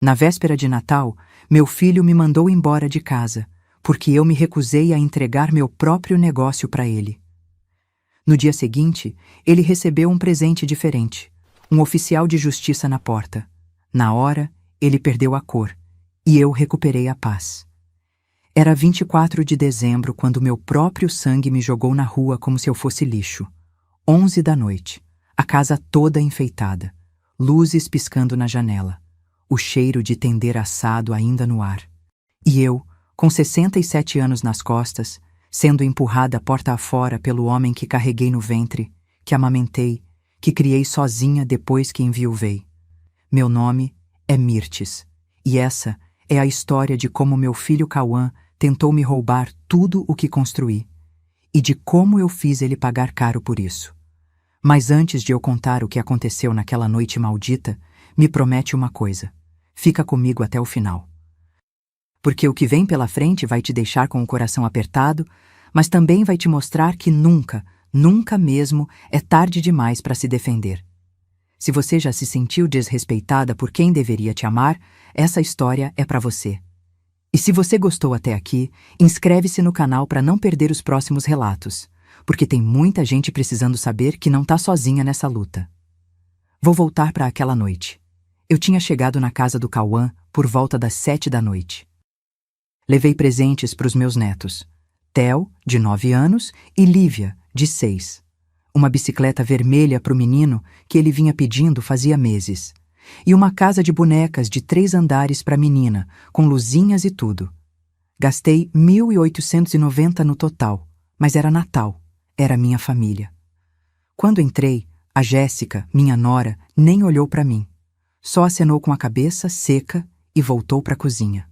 Na véspera de Natal, meu filho me mandou embora de casa, porque eu me recusei a entregar meu próprio negócio para ele. No dia seguinte, ele recebeu um presente diferente, um oficial de justiça na porta. Na hora, ele perdeu a cor, e eu recuperei a paz. Era 24 de dezembro quando meu próprio sangue me jogou na rua como se eu fosse lixo. 11 da noite, a casa toda enfeitada, luzes piscando na janela, o cheiro de tender assado ainda no ar. E eu, com 67 anos nas costas, sendo empurrada porta afora pelo homem que carreguei no ventre, que amamentei, que criei sozinha depois que enviuvei. Meu nome é Mirtes, e essa é a história de como meu filho Cauã tentou me roubar tudo o que construí, e de como eu fiz ele pagar caro por isso. Mas antes de eu contar o que aconteceu naquela noite maldita, me promete uma coisa: fica comigo até o final. Porque o que vem pela frente vai te deixar com o coração apertado, mas também vai te mostrar que nunca, nunca mesmo é tarde demais para se defender. Se você já se sentiu desrespeitada por quem deveria te amar, essa história é para você. E se você gostou até aqui, inscreve-se no canal para não perder os próximos relatos, porque tem muita gente precisando saber que não tá sozinha nessa luta. Vou voltar para aquela noite. Eu tinha chegado na casa do Cauã por volta das 7 da noite. Levei presentes para os meus netos, Theo, de 9 anos, e Lívia, de 6. Uma bicicleta vermelha para o menino que ele vinha pedindo fazia meses. E uma casa de bonecas de 3 andares para a menina, com luzinhas e tudo. Gastei 1.890 no total, mas era Natal, era minha família. Quando entrei, a Jéssica, minha nora, nem olhou para mim. Só acenou com a cabeça seca e voltou para a cozinha.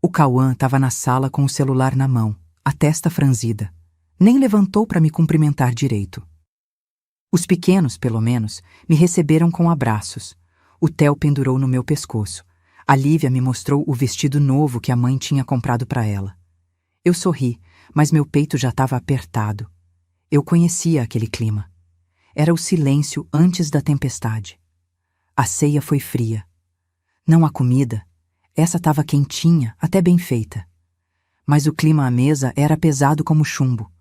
O Cauã estava na sala com o celular na mão, a testa franzida. Nem levantou para me cumprimentar direito. Os pequenos, pelo menos, me receberam com abraços. O Theo pendurou no meu pescoço. A Lívia me mostrou o vestido novo que a mãe tinha comprado para ela. Eu sorri, mas meu peito já estava apertado. Eu conhecia aquele clima. Era o silêncio antes da tempestade. A ceia foi fria. Não a comida. Essa estava quentinha, até bem feita. Mas o clima à mesa era pesado como chumbo.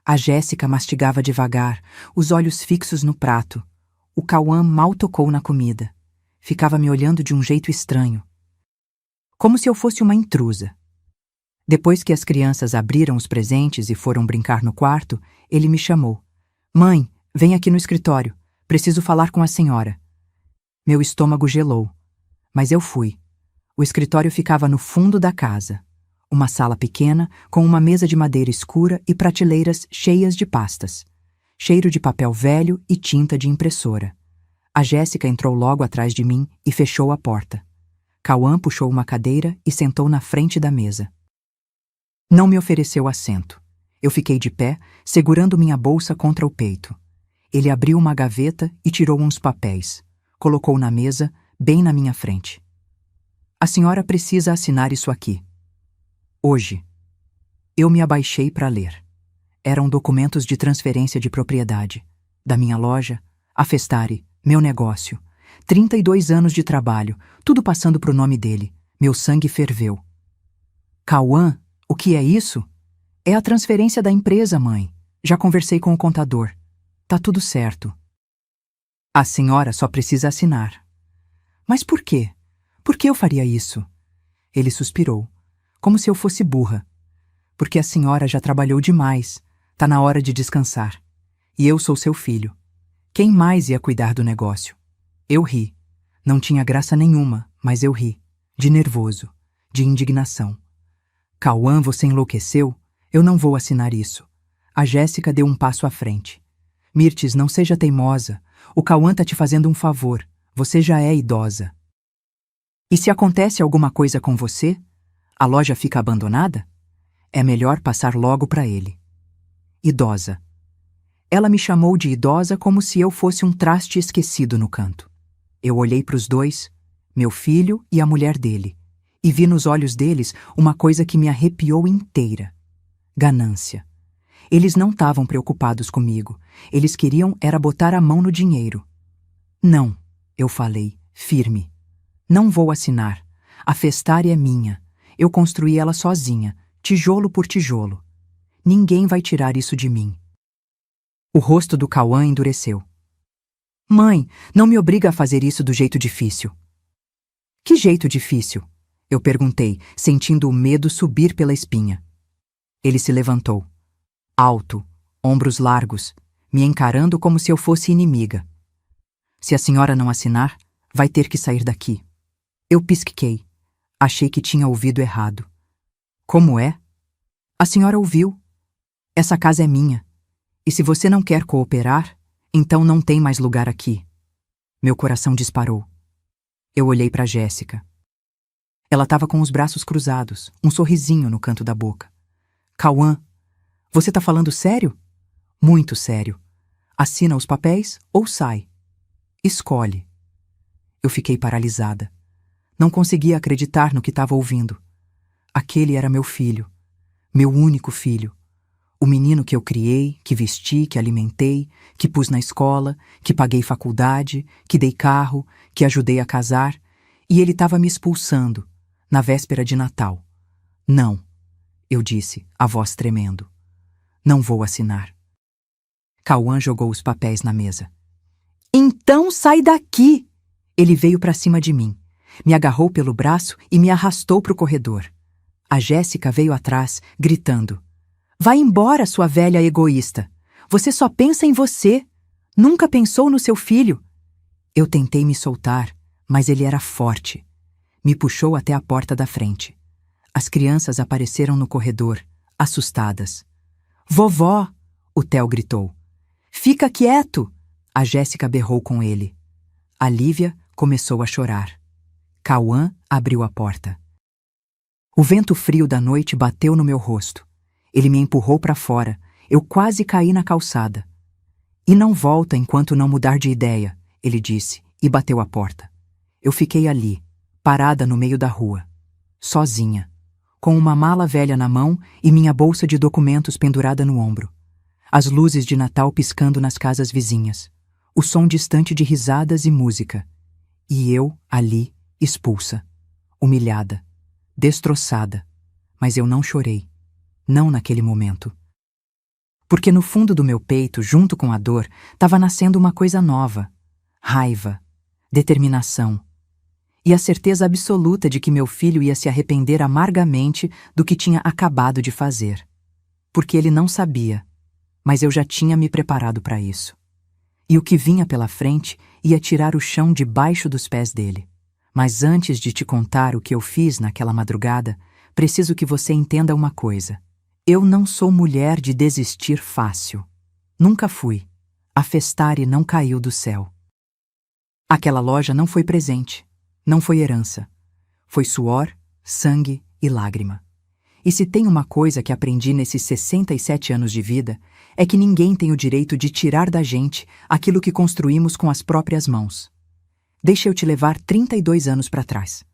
A Jéssica mastigava devagar, os olhos fixos no prato. O Cauã mal tocou na comida. Ficava me olhando de um jeito estranho. Como se eu fosse uma intrusa. Depois que as crianças abriram os presentes e foram brincar no quarto, ele me chamou. Mãe, vem aqui no escritório. Preciso falar com a senhora. Meu estômago gelou. Mas eu fui. O escritório ficava no fundo da casa. Uma sala pequena, com uma mesa de madeira escura e prateleiras cheias de pastas. Cheiro de papel velho e tinta de impressora. A Jéssica entrou logo atrás de mim e fechou a porta. Cauã puxou uma cadeira e sentou na frente da mesa. Não me ofereceu assento. Eu fiquei de pé, segurando minha bolsa contra o peito. Ele abriu uma gaveta e tirou uns papéis. Colocou na mesa, bem na minha frente. A senhora precisa assinar isso aqui. Hoje. Eu me abaixei para ler. Eram documentos de transferência de propriedade. Da minha loja, a Festari, meu negócio. 32 anos de trabalho, tudo passando pro nome dele. Meu sangue ferveu. Cauã, o que é isso? É a transferência da empresa, mãe. Já conversei com o contador. Tá tudo certo. A senhora só precisa assinar. Mas por quê? Por que eu faria isso? Ele suspirou, como se eu fosse burra. Porque a senhora já trabalhou demais. Tá na hora de descansar. E eu sou seu filho. Quem mais ia cuidar do negócio? Eu ri. Não tinha graça nenhuma, mas eu ri. De nervoso. De indignação. Cauã, você enlouqueceu? Eu não vou assinar isso. A Jéssica deu um passo à frente. Mirtes, não seja teimosa. O Cauã tá te fazendo um favor. Você já é idosa. E se acontece alguma coisa com você? A loja fica abandonada? É melhor passar logo para ele. Idosa. Ela me chamou de idosa como se eu fosse um traste esquecido no canto. Eu olhei para os dois, meu filho e a mulher dele, e vi nos olhos deles uma coisa que me arrepiou inteira. Ganância. Eles não estavam preocupados comigo. Eles queriam era botar a mão no dinheiro. Não, eu falei, firme. Não vou assinar. A Festari é minha. Eu construí ela sozinha, tijolo por tijolo. Ninguém vai tirar isso de mim. O rosto do Cauã endureceu. Mãe, não me obriga a fazer isso do jeito difícil. Que jeito difícil? Eu perguntei, sentindo o medo subir pela espinha. Ele se levantou. Alto, ombros largos, me encarando como se eu fosse inimiga. Se a senhora não assinar, vai ter que sair daqui. Eu pisquei. Achei que tinha ouvido errado. Como é? A senhora ouviu. Essa casa é minha. E se você não quer cooperar, então não tem mais lugar aqui. Meu coração disparou. Eu olhei para Jéssica. Ela estava com os braços cruzados, um sorrisinho no canto da boca. Cauã, você tá falando sério? Muito sério. Assina os papéis ou sai. Escolhe. Eu fiquei paralisada. Não conseguia acreditar no que estava ouvindo. Aquele era meu filho. Meu único filho. O menino que eu criei, que vesti, que alimentei, que pus na escola, que paguei faculdade, que dei carro, que ajudei a casar, e ele estava me expulsando, na véspera de Natal. Não, eu disse, a voz tremendo. Não vou assinar. Cauã jogou os papéis na mesa. Então sai daqui! Ele veio para cima de mim, me agarrou pelo braço e me arrastou para o corredor. A Jéssica veio atrás, gritando. Vai embora, sua velha egoísta. Você só pensa em você. Nunca pensou no seu filho. Eu tentei me soltar, mas ele era forte. Me puxou até a porta da frente. As crianças apareceram no corredor, assustadas. Vovó! O Theo gritou. Fica quieto! A Jéssica berrou com ele. A Lívia começou a chorar. Cauã abriu a porta. O vento frio da noite bateu no meu rosto. Ele me empurrou para fora. Eu quase caí na calçada. E não volta enquanto não mudar de ideia, ele disse, e bateu a porta. Eu fiquei ali, parada no meio da rua, sozinha, com uma mala velha na mão e minha bolsa de documentos pendurada no ombro. As luzes de Natal piscando nas casas vizinhas. O som distante de risadas e música. E eu, ali, expulsa, humilhada, destroçada. Mas eu não chorei. Não naquele momento. Porque no fundo do meu peito, junto com a dor, estava nascendo uma coisa nova. Raiva, determinação. E a certeza absoluta de que meu filho ia se arrepender amargamente do que tinha acabado de fazer. Porque ele não sabia, mas eu já tinha me preparado para isso. E o que vinha pela frente ia tirar o chão debaixo dos pés dele. Mas antes de te contar o que eu fiz naquela madrugada, preciso que você entenda uma coisa. Eu não sou mulher de desistir fácil. Nunca fui. A Festari não caiu do céu. Aquela loja não foi presente, não foi herança. Foi suor, sangue e lágrima. E se tem uma coisa que aprendi nesses 67 anos de vida, é que ninguém tem o direito de tirar da gente aquilo que construímos com as próprias mãos. Deixa eu te levar 32 anos para trás.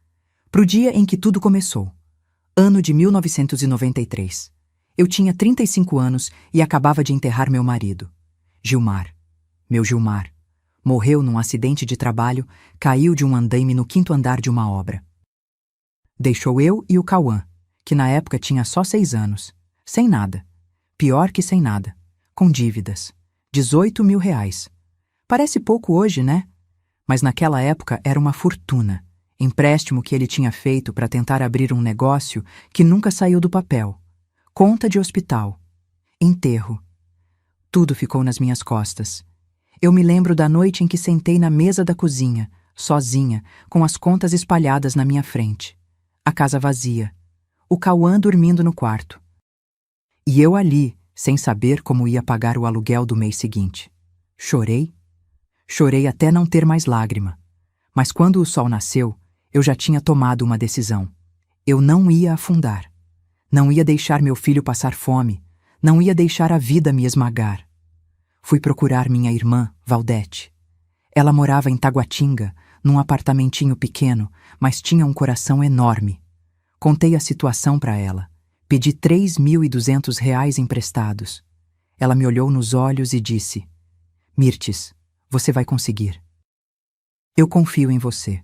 Pro dia em que tudo começou. Ano de 1993. Eu tinha 35 anos e acabava de enterrar meu marido. Gilmar. Meu Gilmar. Morreu num acidente de trabalho, caiu de um andaime no 5º andar de uma obra. Deixou eu e o Cauã, que na época tinha só 6 anos, sem nada. Pior que sem nada. Com dívidas. 18 mil reais. Parece pouco hoje, né? Mas naquela época era uma fortuna. Empréstimo que ele tinha feito para tentar abrir um negócio que nunca saiu do papel. Conta de hospital. Enterro. Tudo ficou nas minhas costas. Eu me lembro da noite em que sentei na mesa da cozinha, sozinha, com as contas espalhadas na minha frente. A casa vazia. O Cauã dormindo no quarto. E eu ali, sem saber como ia pagar o aluguel do mês seguinte. Chorei. Chorei até não ter mais lágrima. Mas quando o sol nasceu, eu já tinha tomado uma decisão. Eu não ia afundar. Não ia deixar meu filho passar fome. Não ia deixar a vida me esmagar. Fui procurar minha irmã, Valdete. Ela morava em Taguatinga, num apartamentinho pequeno, mas tinha um coração enorme. Contei a situação para ela. Pedi 3.200 reais emprestados. Ela me olhou nos olhos e disse: Mirtes, você vai conseguir. Eu confio em você.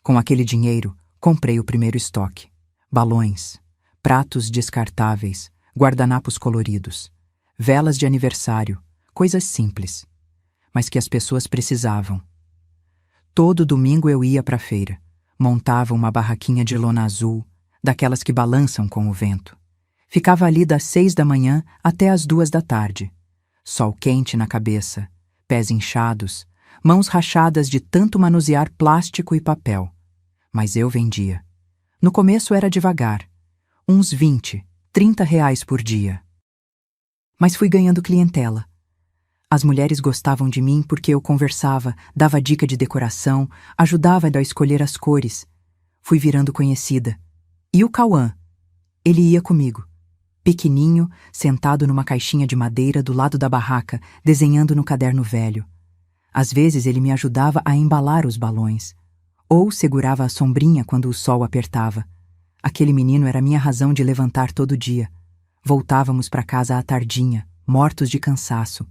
Com aquele dinheiro, Comprei o primeiro estoque. Balões, pratos descartáveis, guardanapos coloridos, velas de aniversário, coisas simples, mas que as pessoas precisavam. Todo domingo eu ia para a feira, montava uma barraquinha de lona azul, daquelas que balançam com o vento. Ficava ali das 6 da manhã até as 2 da tarde. Sol quente na cabeça, pés inchados, mãos rachadas de tanto manusear plástico e papel. Mas eu vendia. No começo era devagar, uns 20, 30 reais por dia. Mas fui ganhando clientela. As mulheres gostavam de mim porque eu conversava, dava dica de decoração, ajudava a escolher as cores. Fui virando conhecida. E o Cauã? Ele ia comigo. Pequenininho, sentado numa caixinha de madeira do lado da barraca, desenhando no caderno velho. Às vezes ele me ajudava a embalar os balões. Ou segurava a sombrinha quando o sol apertava. Aquele menino era minha razão de levantar todo dia. Voltávamos para casa à tardinha, mortos de cansaço.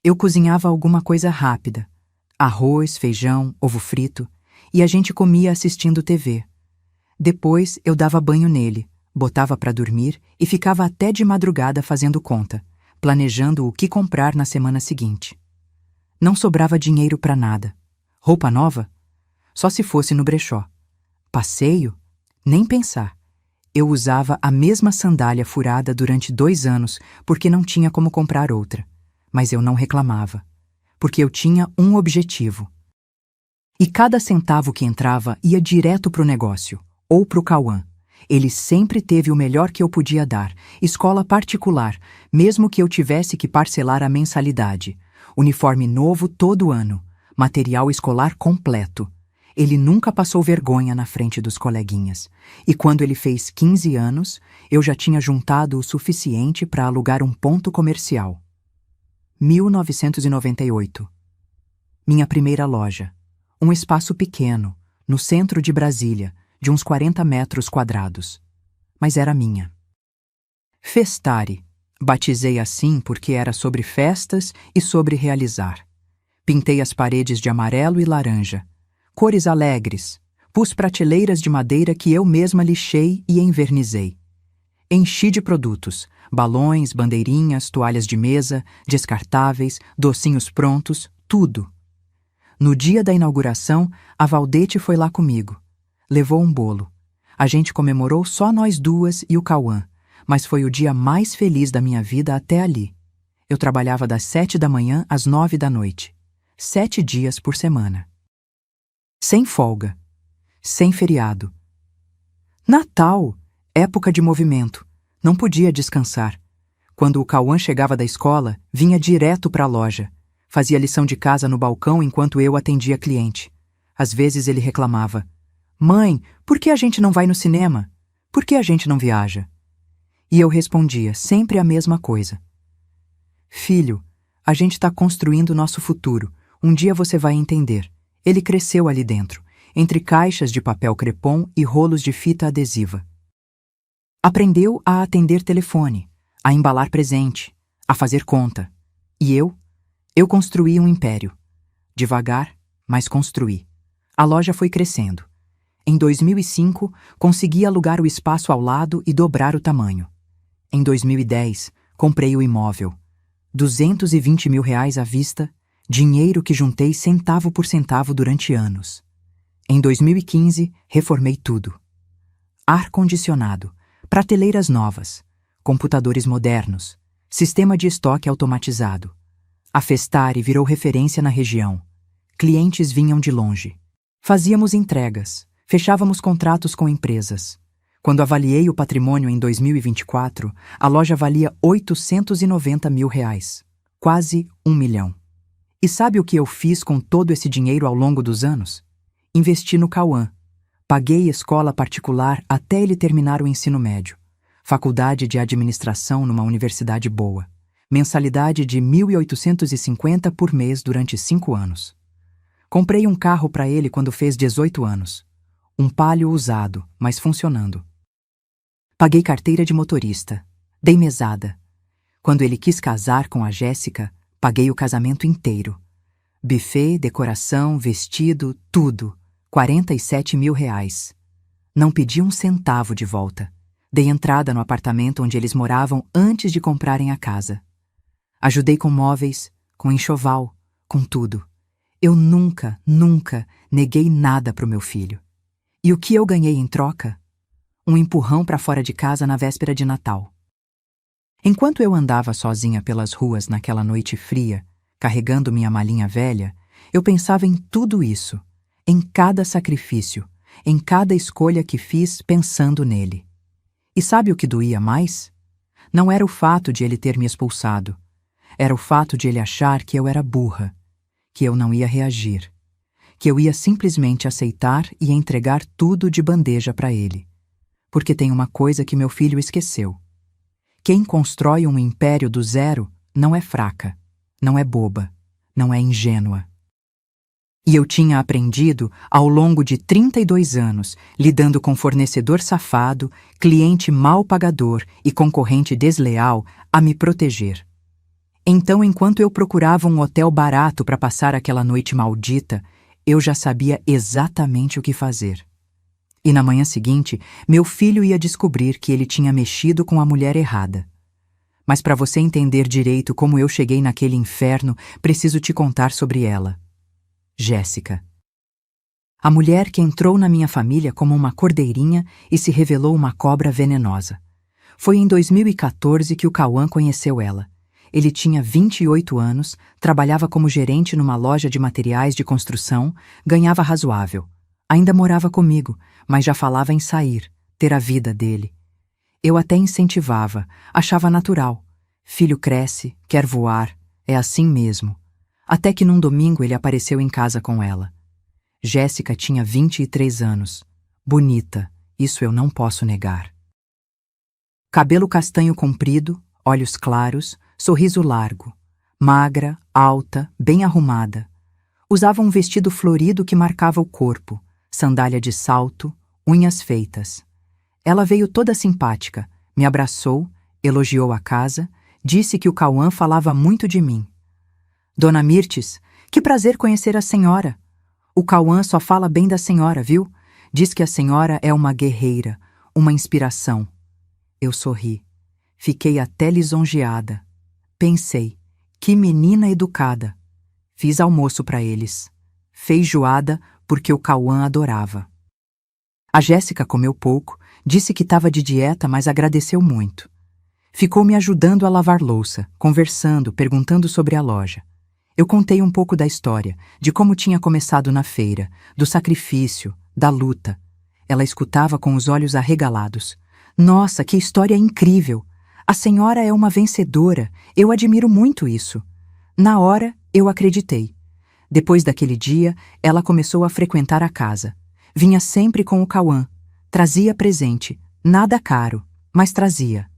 Eu cozinhava alguma coisa rápida. Arroz, feijão, ovo frito. E a gente comia assistindo TV. Depois eu dava banho nele, botava para dormir e ficava até de madrugada fazendo conta, planejando o que comprar na semana seguinte. Não sobrava dinheiro para nada. Roupa nova? Só se fosse no brechó. Passeio? Nem pensar. Eu usava a mesma sandália furada durante 2 anos porque não tinha como comprar outra. Mas eu não reclamava, porque eu tinha um objetivo. E cada centavo que entrava ia direto pro negócio, ou pro Cauã. Ele sempre teve o melhor que eu podia dar, escola particular, mesmo que eu tivesse que parcelar a mensalidade. Uniforme novo todo ano, material escolar completo. Ele nunca passou vergonha na frente dos coleguinhas. E quando ele fez 15 anos, eu já tinha juntado o suficiente para alugar um ponto comercial. 1998. Minha primeira loja. Um espaço pequeno, no centro de Brasília, de uns 40 metros quadrados. Mas era minha. Festari. Batizei assim porque era sobre festas e sobre realizar. Pintei as paredes de amarelo e laranja. Cores alegres. Pus prateleiras de madeira que eu mesma lixei e envernizei. Enchi de produtos. Balões, bandeirinhas, toalhas de mesa, descartáveis, docinhos prontos, tudo. No dia da inauguração, a Valdete foi lá comigo. Levou um bolo. A gente comemorou só nós duas e o Cauã, mas foi o dia mais feliz da minha vida até ali. Eu trabalhava das 7 da manhã às 9 da noite. 7 dias por semana. Sem folga. Sem feriado. Natal! Época de movimento. Não podia descansar. Quando o Cauã chegava da escola, vinha direto para a loja. Fazia lição de casa no balcão enquanto eu atendia cliente. Às vezes ele reclamava. Mãe, por que a gente não vai no cinema? Por que a gente não viaja? E eu respondia sempre a mesma coisa. Filho, a gente está construindo nosso futuro. Um dia você vai entender. Ele cresceu ali dentro, entre caixas de papel crepom e rolos de fita adesiva. Aprendeu a atender telefone, a embalar presente, a fazer conta. E eu construí um império. Devagar, mas construí. A loja foi crescendo. Em 2005, consegui alugar o espaço ao lado e dobrar o tamanho. Em 2010, comprei o imóvel. 220 mil reais à vista, dinheiro que juntei centavo por centavo durante anos. Em 2015, reformei tudo. Ar-condicionado, prateleiras novas, computadores modernos, sistema de estoque automatizado. A Festari virou referência na região. Clientes vinham de longe. Fazíamos entregas, fechávamos contratos com empresas. Quando avaliei o patrimônio em 2024, a loja valia 890 mil reais, quase 1 milhão. E sabe o que eu fiz com todo esse dinheiro ao longo dos anos? Investi no Cauã. Paguei escola particular até ele terminar o ensino médio. Faculdade de administração numa universidade boa. Mensalidade de 1.850 por mês durante 5 anos. Comprei um carro para ele quando fez 18 anos. Um Palio usado, mas funcionando. Paguei carteira de motorista. Dei mesada. Quando ele quis casar com a Jéssica, paguei o casamento inteiro. Buffet, decoração, vestido, tudo. 47 mil reais. Não pedi um centavo de volta. Dei entrada no apartamento onde eles moravam antes de comprarem a casa. Ajudei com móveis, com enxoval, com tudo. Eu nunca neguei nada para o meu filho. E o que eu ganhei em troca? Um empurrão para fora de casa na véspera de Natal. Enquanto eu andava sozinha pelas ruas naquela noite fria, carregando minha malinha velha, eu pensava em tudo isso, em cada sacrifício, em cada escolha que fiz pensando nele. E sabe o que doía mais? Não era o fato de ele ter me expulsado. Era o fato de ele achar que eu era burra, que eu não ia reagir, que eu ia simplesmente aceitar e entregar tudo de bandeja para ele. Porque tem uma coisa que meu filho esqueceu. Quem constrói um império do zero não é fraca, não é boba, não é ingênua. E eu tinha aprendido, ao longo de 32 anos, lidando com fornecedor safado, cliente mal pagador e concorrente desleal, a me proteger. Então, enquanto eu procurava um hotel barato para passar aquela noite maldita, eu já sabia exatamente o que fazer. E na manhã seguinte, meu filho ia descobrir que ele tinha mexido com a mulher errada. Mas para você entender direito como eu cheguei naquele inferno, preciso te contar sobre ela. Jéssica. A mulher que entrou na minha família como uma cordeirinha e se revelou uma cobra venenosa. Foi em 2014 que o Cauã conheceu ela. Ele tinha 28 anos, trabalhava como gerente numa loja de materiais de construção, ganhava razoável. Ainda morava comigo, mas já falava em sair, ter a vida dele. Eu até incentivava, achava natural. Filho cresce, quer voar, é assim mesmo. Até que num domingo ele apareceu em casa com ela. Jéssica tinha 23 anos. Bonita, isso eu não posso negar. Cabelo castanho comprido, olhos claros, sorriso largo. Magra, alta, bem arrumada. Usava um vestido florido que marcava o corpo, sandália de salto, unhas feitas. Ela veio toda simpática, me abraçou, elogiou a casa, disse que o Cauã falava muito de mim. Dona Mirtes, que prazer conhecer a senhora. O Cauã só fala bem da senhora, viu? Diz que a senhora é uma guerreira, uma inspiração. Eu sorri. Fiquei até lisonjeada. Pensei, que menina educada. Fiz almoço para eles. Feijoada, porque o Cauã adorava. A Jéssica comeu pouco, disse que estava de dieta, mas agradeceu muito. Ficou me ajudando a lavar louça, conversando, perguntando sobre a loja. Eu contei um pouco da história, de como tinha começado na feira, do sacrifício, da luta. Ela escutava com os olhos arregalados. Nossa, que história incrível! A senhora é uma vencedora, eu admiro muito isso. Na hora, eu acreditei. Depois daquele dia, ela começou a frequentar a casa. Vinha sempre com o Cauã. Trazia presente, nada caro, mas trazia.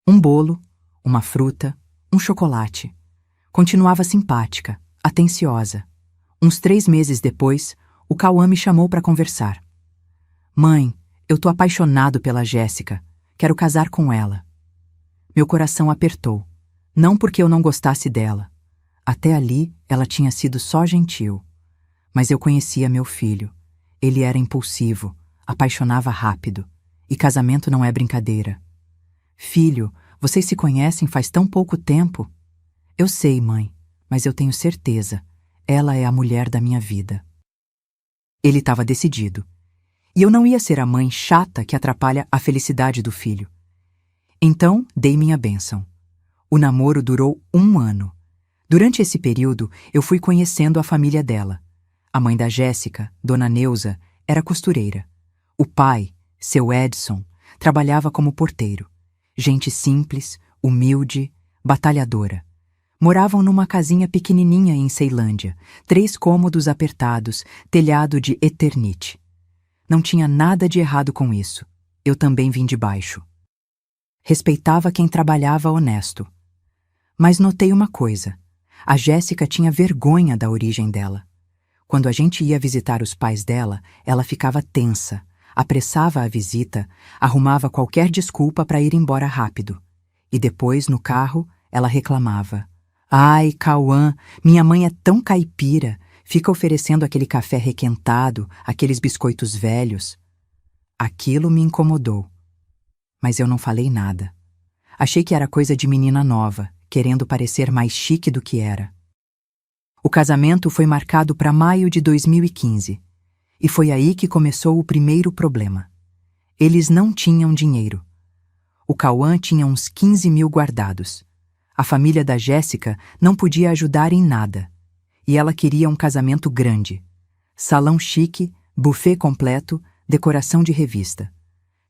Um bolo, uma fruta, um chocolate. Continuava simpática, atenciosa. Uns 3 meses depois, o Cauã me chamou para conversar. Mãe, eu tô apaixonado pela Jéssica. Quero casar com ela. Meu coração apertou. Não porque eu não gostasse dela. Até ali, ela tinha sido só gentil. Mas eu conhecia meu filho. Ele era impulsivo, apaixonava rápido. E casamento não é brincadeira. Filho, vocês se conhecem faz tão pouco tempo. Eu sei, mãe, mas eu tenho certeza. Ela é a mulher da minha vida. Ele estava decidido. E eu não ia ser a mãe chata que atrapalha a felicidade do filho. Então, dei minha bênção. O namoro durou 1 ano. Durante esse período, eu fui conhecendo a família dela. A mãe da Jéssica, Dona Neuza, era costureira. O pai, seu Edson, trabalhava como porteiro. Gente simples, humilde, batalhadora. Moravam numa casinha pequenininha em Ceilândia, 3 cômodos apertados, telhado de Eternite. Não tinha nada de errado com isso. Eu também vim de baixo. Respeitava quem trabalhava honesto. Mas notei uma coisa. A Jéssica tinha vergonha da origem dela. Quando a gente ia visitar os pais dela, ela ficava tensa, apressava a visita, arrumava qualquer desculpa para ir embora rápido. E depois, no carro, ela reclamava. Ai, Cauã, minha mãe é tão caipira, fica oferecendo aquele café requentado, aqueles biscoitos velhos. Aquilo me incomodou. Mas eu não falei nada. Achei que era coisa de menina nova, querendo parecer mais chique do que era. O casamento foi marcado para maio de 2015. E foi aí que começou o primeiro problema. Eles não tinham dinheiro. O Cauã tinha uns 15 mil guardados. A família da Jéssica não podia ajudar em nada. E ela queria um casamento grande. Salão chique, buffet completo, decoração de revista.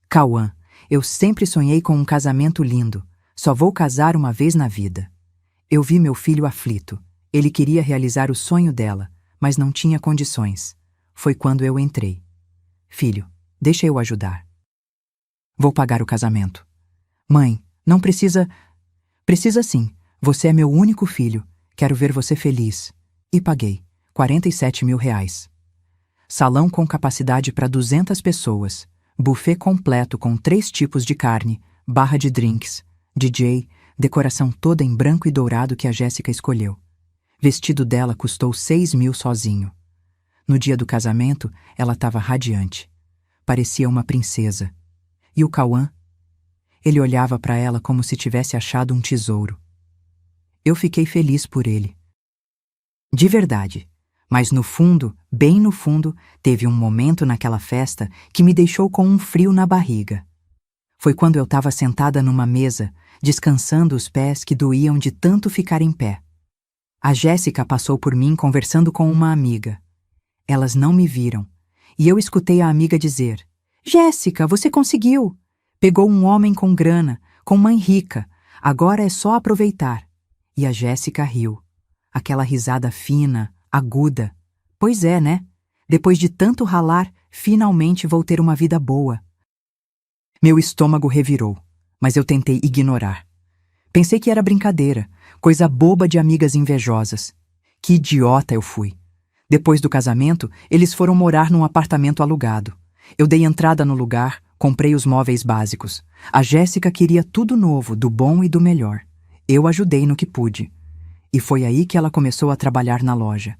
Cauã, eu sempre sonhei com um casamento lindo. Só vou casar uma vez na vida. Eu vi meu filho aflito. Ele queria realizar o sonho dela, mas não tinha condições. Foi quando eu entrei. Filho, deixa eu ajudar. Vou pagar o casamento. Mãe, não precisa... Precisa sim. Você é meu único filho. Quero ver você feliz. E paguei. R$ 47 mil. Salão com capacidade para 200 pessoas. Buffet completo com 3 tipos de carne, barra de drinks, DJ, decoração toda em branco e dourado que a Jéssica escolheu. Vestido dela custou 6 mil sozinho. No dia do casamento, ela estava radiante. Parecia uma princesa. E o Cauã? Ele olhava para ela como se tivesse achado um tesouro. Eu fiquei feliz por ele. De verdade. Mas no fundo, bem no fundo, teve um momento naquela festa que me deixou com um frio na barriga. Foi quando eu estava sentada numa mesa, descansando os pés que doíam de tanto ficar em pé. A Jéssica passou por mim conversando com uma amiga. Elas não me viram, e eu escutei a amiga dizer: Jéssica, você conseguiu! Pegou um homem com grana, com mãe rica, agora é só aproveitar. E a Jéssica riu. Aquela risada fina, aguda. Pois é, né? Depois de tanto ralar, finalmente vou ter uma vida boa. Meu estômago revirou, mas eu tentei ignorar. Pensei que era brincadeira, coisa boba de amigas invejosas. Que idiota eu fui. Depois do casamento, eles foram morar num apartamento alugado. Eu dei entrada no lugar, comprei os móveis básicos. A Jéssica queria tudo novo, do bom e do melhor. Eu ajudei no que pude. E foi aí que ela começou a trabalhar na loja.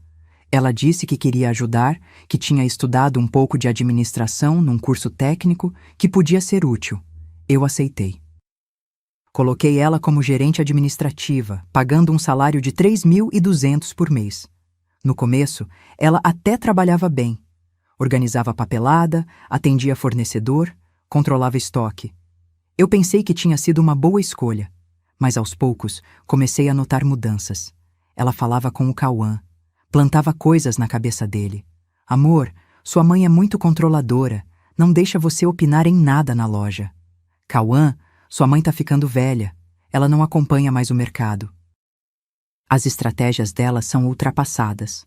Ela disse que queria ajudar, que tinha estudado um pouco de administração num curso técnico, que podia ser útil. Eu aceitei. Coloquei ela como gerente administrativa, pagando um salário de 3.200 por mês. No começo, ela até trabalhava bem. Organizava papelada, atendia fornecedor, controlava estoque. Eu pensei que tinha sido uma boa escolha, mas aos poucos comecei a notar mudanças. Ela falava com o Cauã, plantava coisas na cabeça dele. Amor, sua mãe é muito controladora, não deixa você opinar em nada na loja. Cauã, sua mãe tá ficando velha, ela não acompanha mais o mercado. As estratégias dela são ultrapassadas.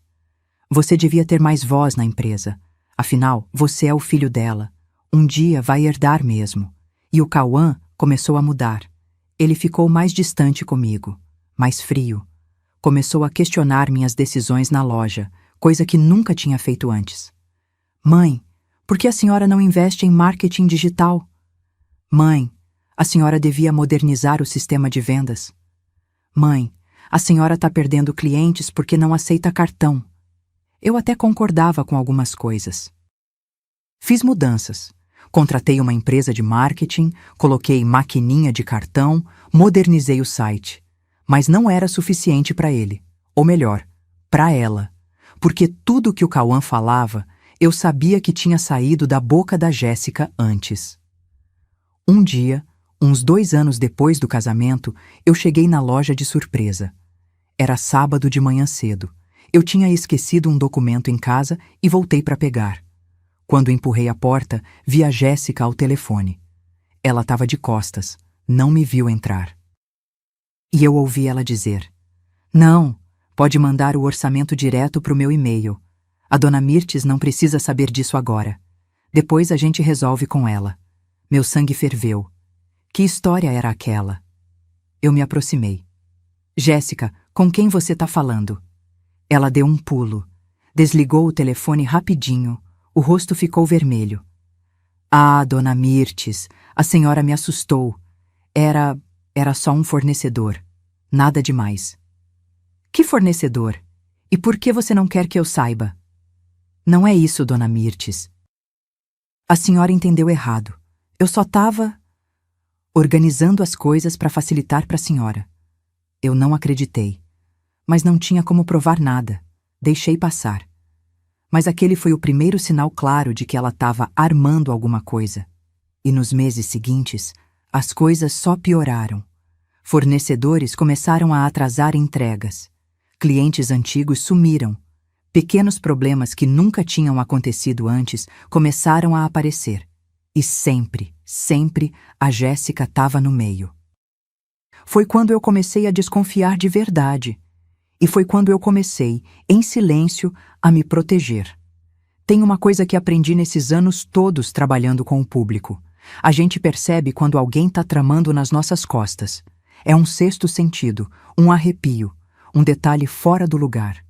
Você devia ter mais voz na empresa. Afinal, você é o filho dela. Um dia vai herdar mesmo. E o Cauã começou a mudar. Ele ficou mais distante comigo, mais frio. Começou a questionar minhas decisões na loja, coisa que nunca tinha feito antes. Mãe, por que a senhora não investe em marketing digital? Mãe, a senhora devia modernizar o sistema de vendas. Mãe, a senhora está perdendo clientes porque não aceita cartão. Eu até concordava com algumas coisas. Fiz mudanças. Contratei uma empresa de marketing, coloquei maquininha de cartão, modernizei o site. Mas não era suficiente para ele. Ou melhor, para ela. Porque tudo que o Cauã falava, eu sabia que tinha saído da boca da Jéssica antes. Um dia, uns 2 anos depois do casamento, eu cheguei na loja de surpresa. Era sábado de manhã cedo. Eu tinha esquecido um documento em casa e voltei para pegar. Quando empurrei a porta, vi a Jéssica ao telefone. Ela estava de costas, não me viu entrar. E eu ouvi ela dizer: Não, pode mandar o orçamento direto para o meu e-mail. A dona Mirtes não precisa saber disso agora. Depois a gente resolve com ela. Meu sangue ferveu. Que história era aquela? Eu me aproximei. Jéssica, com quem você está falando? Ela deu um pulo. Desligou o telefone rapidinho. O rosto ficou vermelho. Ah, dona Mirtes, a senhora me assustou. Era só um fornecedor. Nada demais. Que fornecedor? E por que você não quer que eu saiba? Não é isso, dona Mirtes. A senhora entendeu errado. Eu só estava organizando as coisas para facilitar para a senhora. Eu não acreditei. Mas não tinha como provar nada. Deixei passar. Mas aquele foi o primeiro sinal claro de que ela estava armando alguma coisa. E nos meses seguintes, as coisas só pioraram. Fornecedores começaram a atrasar entregas. Clientes antigos sumiram. Pequenos problemas que nunca tinham acontecido antes começaram a aparecer. E sempre, sempre, a Jéssica estava no meio. Foi quando eu comecei a desconfiar de verdade. E foi quando eu comecei, em silêncio, a me proteger. Tem uma coisa que aprendi nesses anos todos trabalhando com o público. A gente percebe quando alguém está tramando nas nossas costas. É um sexto sentido, um arrepio, um detalhe fora do lugar.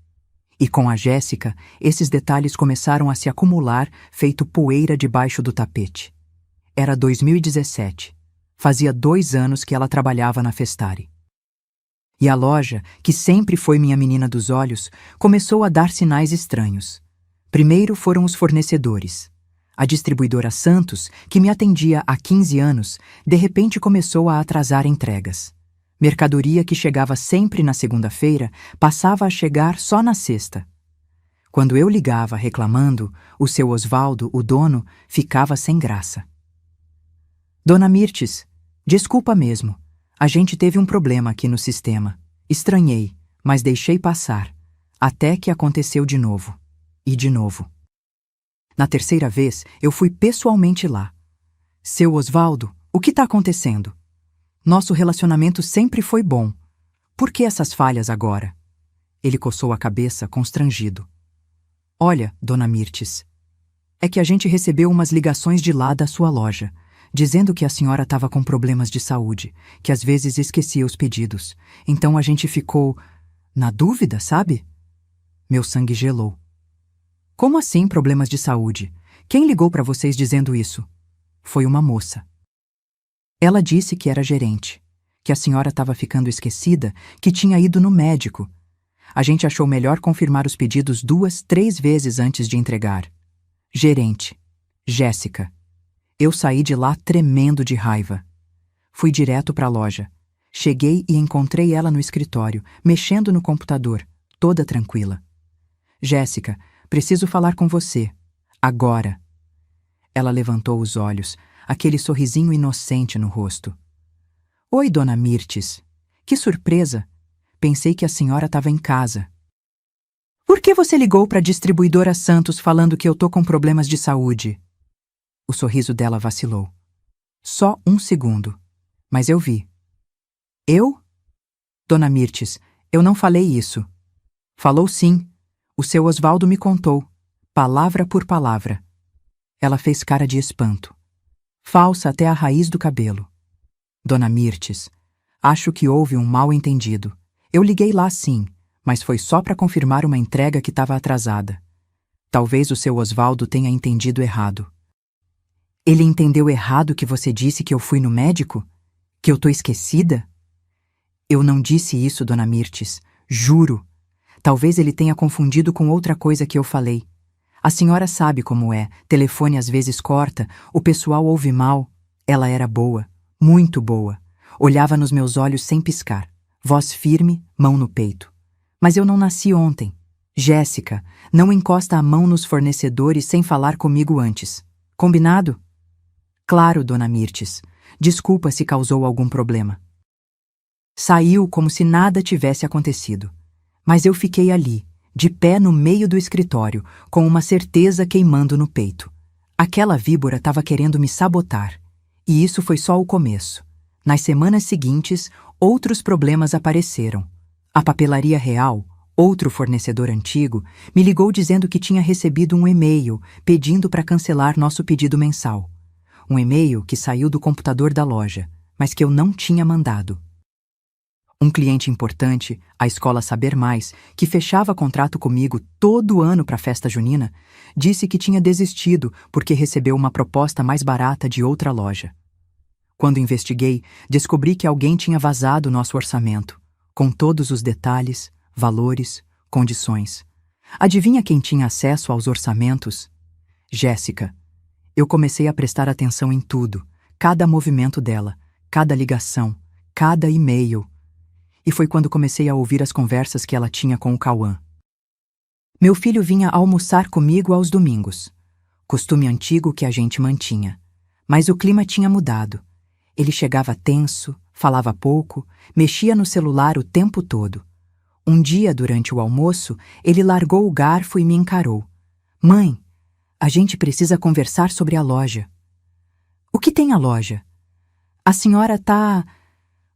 E com a Jéssica, esses detalhes começaram a se acumular, feito poeira debaixo do tapete. Era 2017. Fazia 2 anos que ela trabalhava na Festari. E a loja, que sempre foi minha menina dos olhos, começou a dar sinais estranhos. Primeiro foram os fornecedores. A distribuidora Santos, que me atendia há 15 anos, de repente começou a atrasar entregas. Mercadoria que chegava sempre na segunda-feira passava a chegar só na sexta. Quando eu ligava reclamando, o seu Osvaldo, o dono, ficava sem graça. Dona Mirtes, desculpa mesmo. A gente teve um problema aqui no sistema. Estranhei, mas deixei passar. Até que aconteceu de novo. E de novo. Na terceira vez, eu fui pessoalmente lá. Seu Osvaldo, o que está acontecendo? Nosso relacionamento sempre foi bom. Por que essas falhas agora? Ele coçou a cabeça, constrangido. Olha, Dona Mirtes, é que a gente recebeu umas ligações de lá da sua loja, dizendo que a senhora estava com problemas de saúde, que às vezes esquecia os pedidos. Então a gente ficou na dúvida, sabe? Meu sangue gelou. Como assim problemas de saúde? Quem ligou para vocês dizendo isso? Foi uma moça. Ela disse que era gerente, que a senhora estava ficando esquecida, que tinha ido no médico. A gente achou melhor confirmar os pedidos 2, 3 vezes antes de entregar. Gerente. Jéssica. Eu saí de lá tremendo de raiva. Fui direto para a loja. Cheguei e encontrei ela no escritório, mexendo no computador, toda tranquila. Jéssica, preciso falar com você. Agora. Ela levantou os olhos, aquele sorrisinho inocente no rosto. Oi, Dona Mirtes. Que surpresa. Pensei que a senhora estava em casa. Por que você ligou para a distribuidora Santos falando que eu tô com problemas de saúde? O sorriso dela vacilou. Só 1 segundo. Mas eu vi. Eu? Dona Mirtes, eu não falei isso. Falou sim. O seu Osvaldo me contou. Palavra por palavra. Ela fez cara de espanto. Falsa até a raiz do cabelo. Dona Mirtes, acho que houve um mal-entendido. Eu liguei lá sim, mas foi só para confirmar uma entrega que estava atrasada. Talvez o seu Osvaldo tenha entendido errado. Ele entendeu errado que você disse que eu fui no médico? Que eu tô esquecida? Eu não disse isso, Dona Mirtes. Juro. Talvez ele tenha confundido com outra coisa que eu falei. A senhora sabe como é. Telefone às vezes corta, o pessoal ouve mal. Ela era boa, muito boa. Olhava nos meus olhos sem piscar. Voz firme, mão no peito. Mas eu não nasci ontem. Jéssica, não encosta a mão nos fornecedores sem falar comigo antes. Combinado? Claro, Dona Mirtes. Desculpa se causou algum problema. Saiu como se nada tivesse acontecido. Mas eu fiquei ali, de pé no meio do escritório, com uma certeza queimando no peito. Aquela víbora estava querendo me sabotar. E isso foi só o começo. Nas semanas seguintes, outros problemas apareceram. A Papelaria Real, outro fornecedor antigo, me ligou dizendo que tinha recebido um e-mail pedindo para cancelar nosso pedido mensal. Um e-mail que saiu do computador da loja, mas que eu não tinha mandado. Um cliente importante, a Escola Saber Mais, que fechava contrato comigo todo ano para a festa junina, disse que tinha desistido porque recebeu uma proposta mais barata de outra loja. Quando investiguei, descobri que alguém tinha vazado nosso orçamento, com todos os detalhes, valores, condições. Adivinha quem tinha acesso aos orçamentos? Jéssica. Eu comecei a prestar atenção em tudo, cada movimento dela, cada ligação, cada e-mail. E foi quando comecei a ouvir as conversas que ela tinha com o Cauã. Meu filho vinha almoçar comigo aos domingos. Costume antigo que a gente mantinha. Mas o clima tinha mudado. Ele chegava tenso, falava pouco, mexia no celular o tempo todo. Um dia, durante o almoço, ele largou o garfo e me encarou. Mãe, a gente precisa conversar sobre a loja. O que tem a loja? A senhora tá...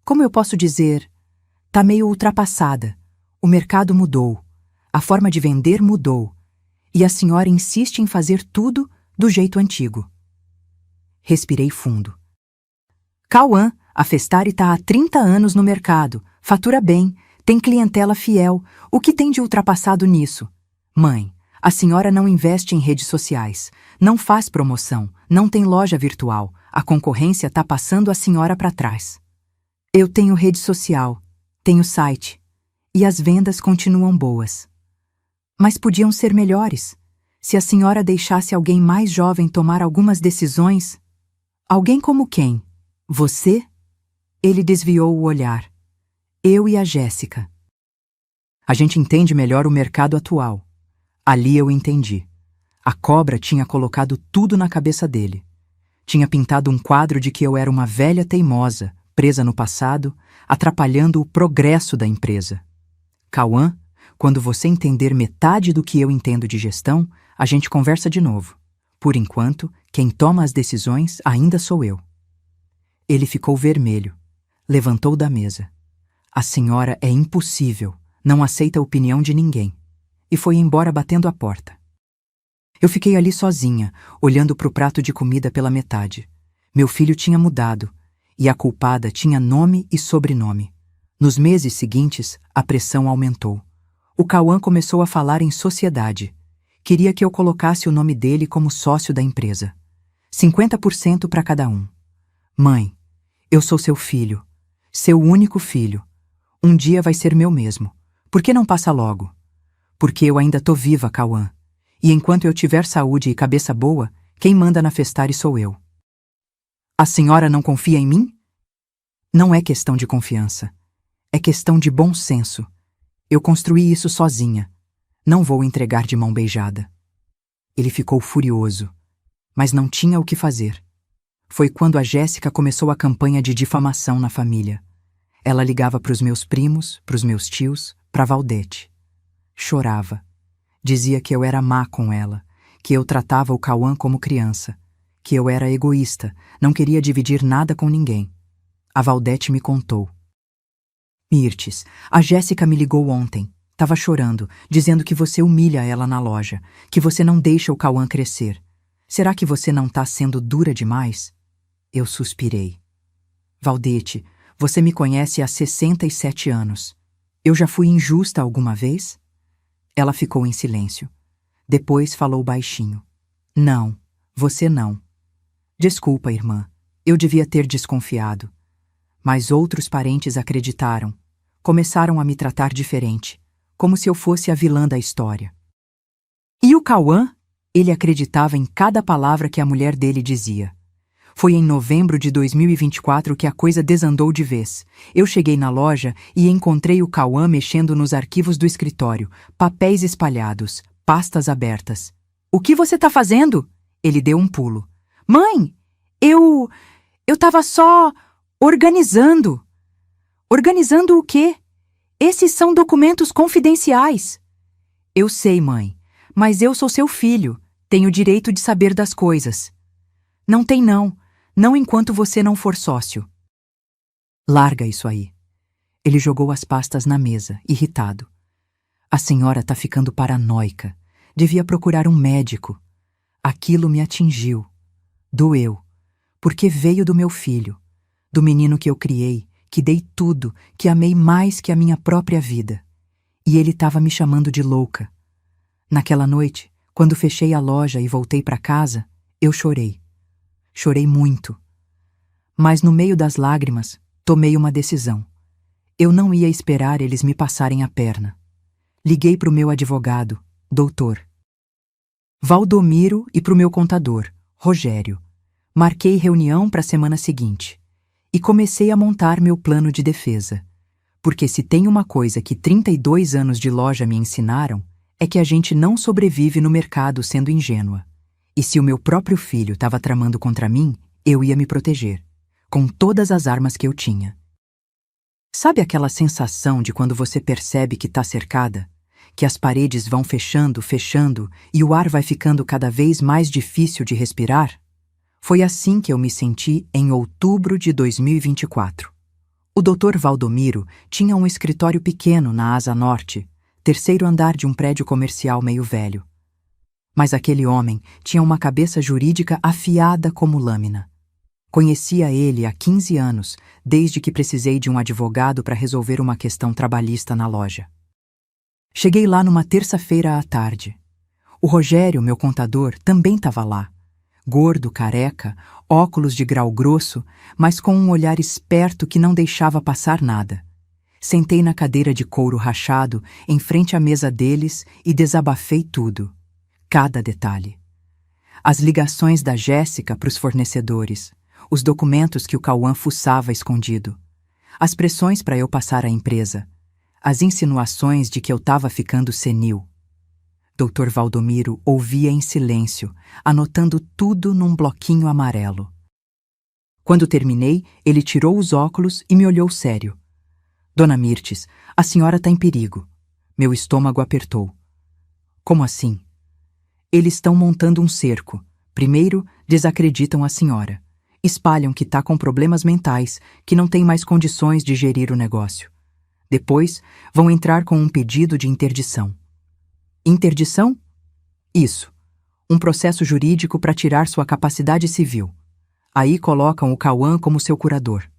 Como eu posso dizer? Tá meio ultrapassada. O mercado mudou. A forma de vender mudou. E a senhora insiste em fazer tudo do jeito antigo. Respirei fundo. Cauã, a Festari tá há 30 anos no mercado, fatura bem, tem clientela fiel. O que tem de ultrapassado nisso? Mãe, a senhora não investe em redes sociais, não faz promoção, não tem loja virtual. A concorrência tá passando a senhora para trás. Eu tenho rede social, tenho site, e as vendas continuam boas. Mas podiam ser melhores. Se a senhora deixasse alguém mais jovem tomar algumas decisões... Alguém como quem? Você? Ele desviou o olhar. Eu e a Jéssica. A gente entende melhor o mercado atual. Ali eu entendi. A cobra tinha colocado tudo na cabeça dele. Tinha pintado um quadro de que eu era uma velha teimosa, presa no passado, atrapalhando o progresso da empresa. Cauã, quando você entender metade do que eu entendo de gestão, a gente conversa de novo. Por enquanto, quem toma as decisões ainda sou eu. Ele ficou vermelho. Levantou da mesa. A senhora é impossível, não aceita a opinião de ninguém. E foi embora batendo a porta. Eu fiquei ali sozinha, olhando para o prato de comida pela metade. Meu filho tinha mudado, e a culpada tinha nome e sobrenome. Nos meses seguintes, a pressão aumentou. O Cauã começou a falar em sociedade. Queria que eu colocasse o nome dele como sócio da empresa. 50% para cada um. Mãe, eu sou seu filho. Seu único filho. Um dia vai ser meu mesmo. Por que não passa logo? Porque eu ainda tô viva, Cauã. E enquanto eu tiver saúde e cabeça boa, quem manda na Festari sou eu. A senhora não confia em mim? Não é questão de confiança. É questão de bom senso. Eu construí isso sozinha. Não vou entregar de mão beijada. Ele ficou furioso, mas não tinha o que fazer. Foi quando a Jéssica começou a campanha de difamação na família. Ela ligava para os meus primos, para os meus tios, para Valdete. Chorava. Dizia que eu era má com ela, que eu tratava o Cauã como criança, que eu era egoísta, não queria dividir nada com ninguém. A Valdete me contou. Mirtes, a Jéssica me ligou ontem. Tava chorando, dizendo que você humilha ela na loja, que você não deixa o Cauã crescer. Será que você não tá sendo dura demais? Eu suspirei. Valdete, você me conhece há 67 anos. Eu já fui injusta alguma vez? Ela ficou em silêncio. Depois falou baixinho. Não, você não. Desculpa, irmã. Eu devia ter desconfiado. Mas outros parentes acreditaram. Começaram a me tratar diferente. Como se eu fosse a vilã da história. E o Cauã? Ele acreditava em cada palavra que a mulher dele dizia. Foi em novembro de 2024 que a coisa desandou de vez. Eu cheguei na loja e encontrei o Cauã mexendo nos arquivos do escritório, papéis espalhados, pastas abertas. O que você tá fazendo? Ele deu um pulo. Mãe, eu tava só organizando. Organizando o quê? Esses são documentos confidenciais. Eu sei, mãe, mas eu sou seu filho. Tenho o direito de saber das coisas. Não tem não. Não enquanto você não for sócio. Larga isso aí. Ele jogou as pastas na mesa, irritado. A senhora tá ficando paranoica. Devia procurar um médico. Aquilo me atingiu. Doeu. Porque veio do meu filho. Do menino que eu criei, que dei tudo, que amei mais que a minha própria vida. E ele estava me chamando de louca. Naquela noite, quando fechei a loja e voltei para casa, eu chorei. Chorei muito. Mas no meio das lágrimas, tomei uma decisão. Eu não ia esperar eles me passarem a perna. Liguei para o meu advogado, doutor Valdomiro, e para o meu contador, Rogério. Marquei reunião para a semana seguinte e comecei a montar meu plano de defesa. Porque se tem uma coisa que 32 anos de loja me ensinaram, é que a gente não sobrevive no mercado sendo ingênua. E se o meu próprio filho estava tramando contra mim, eu ia me proteger, com todas as armas que eu tinha. Sabe aquela sensação de quando você percebe que está cercada? Que as paredes vão fechando, fechando e o ar vai ficando cada vez mais difícil de respirar? Foi assim que eu me senti em outubro de 2024. O Dr. Valdomiro tinha um escritório pequeno na Asa Norte, terceiro andar de um prédio comercial meio velho. Mas aquele homem tinha uma cabeça jurídica afiada como lâmina. Conhecia ele há 15 anos, desde que precisei de um advogado para resolver uma questão trabalhista na loja. Cheguei lá numa terça-feira à tarde. O Rogério, meu contador, também estava lá. Gordo, careca, óculos de grau grosso, mas com um olhar esperto que não deixava passar nada. Sentei na cadeira de couro rachado, em frente à mesa deles e desabafei tudo. Cada detalhe. As ligações da Jéssica para os fornecedores, os documentos que o Cauã fuçava escondido, as pressões para eu passar a empresa, as insinuações de que eu estava ficando senil. Dr. Valdomiro ouvia em silêncio, anotando tudo num bloquinho amarelo. Quando terminei, ele tirou os óculos e me olhou sério. Dona Mirtes, a senhora está em perigo. Meu estômago apertou. Como assim? Eles estão montando um cerco. Primeiro, desacreditam a senhora. Espalham que está com problemas mentais, que não tem mais condições de gerir o negócio. Depois, vão entrar com um pedido de interdição. Interdição? Isso. Um processo jurídico para tirar sua capacidade civil. Aí colocam o Cauã como seu curador.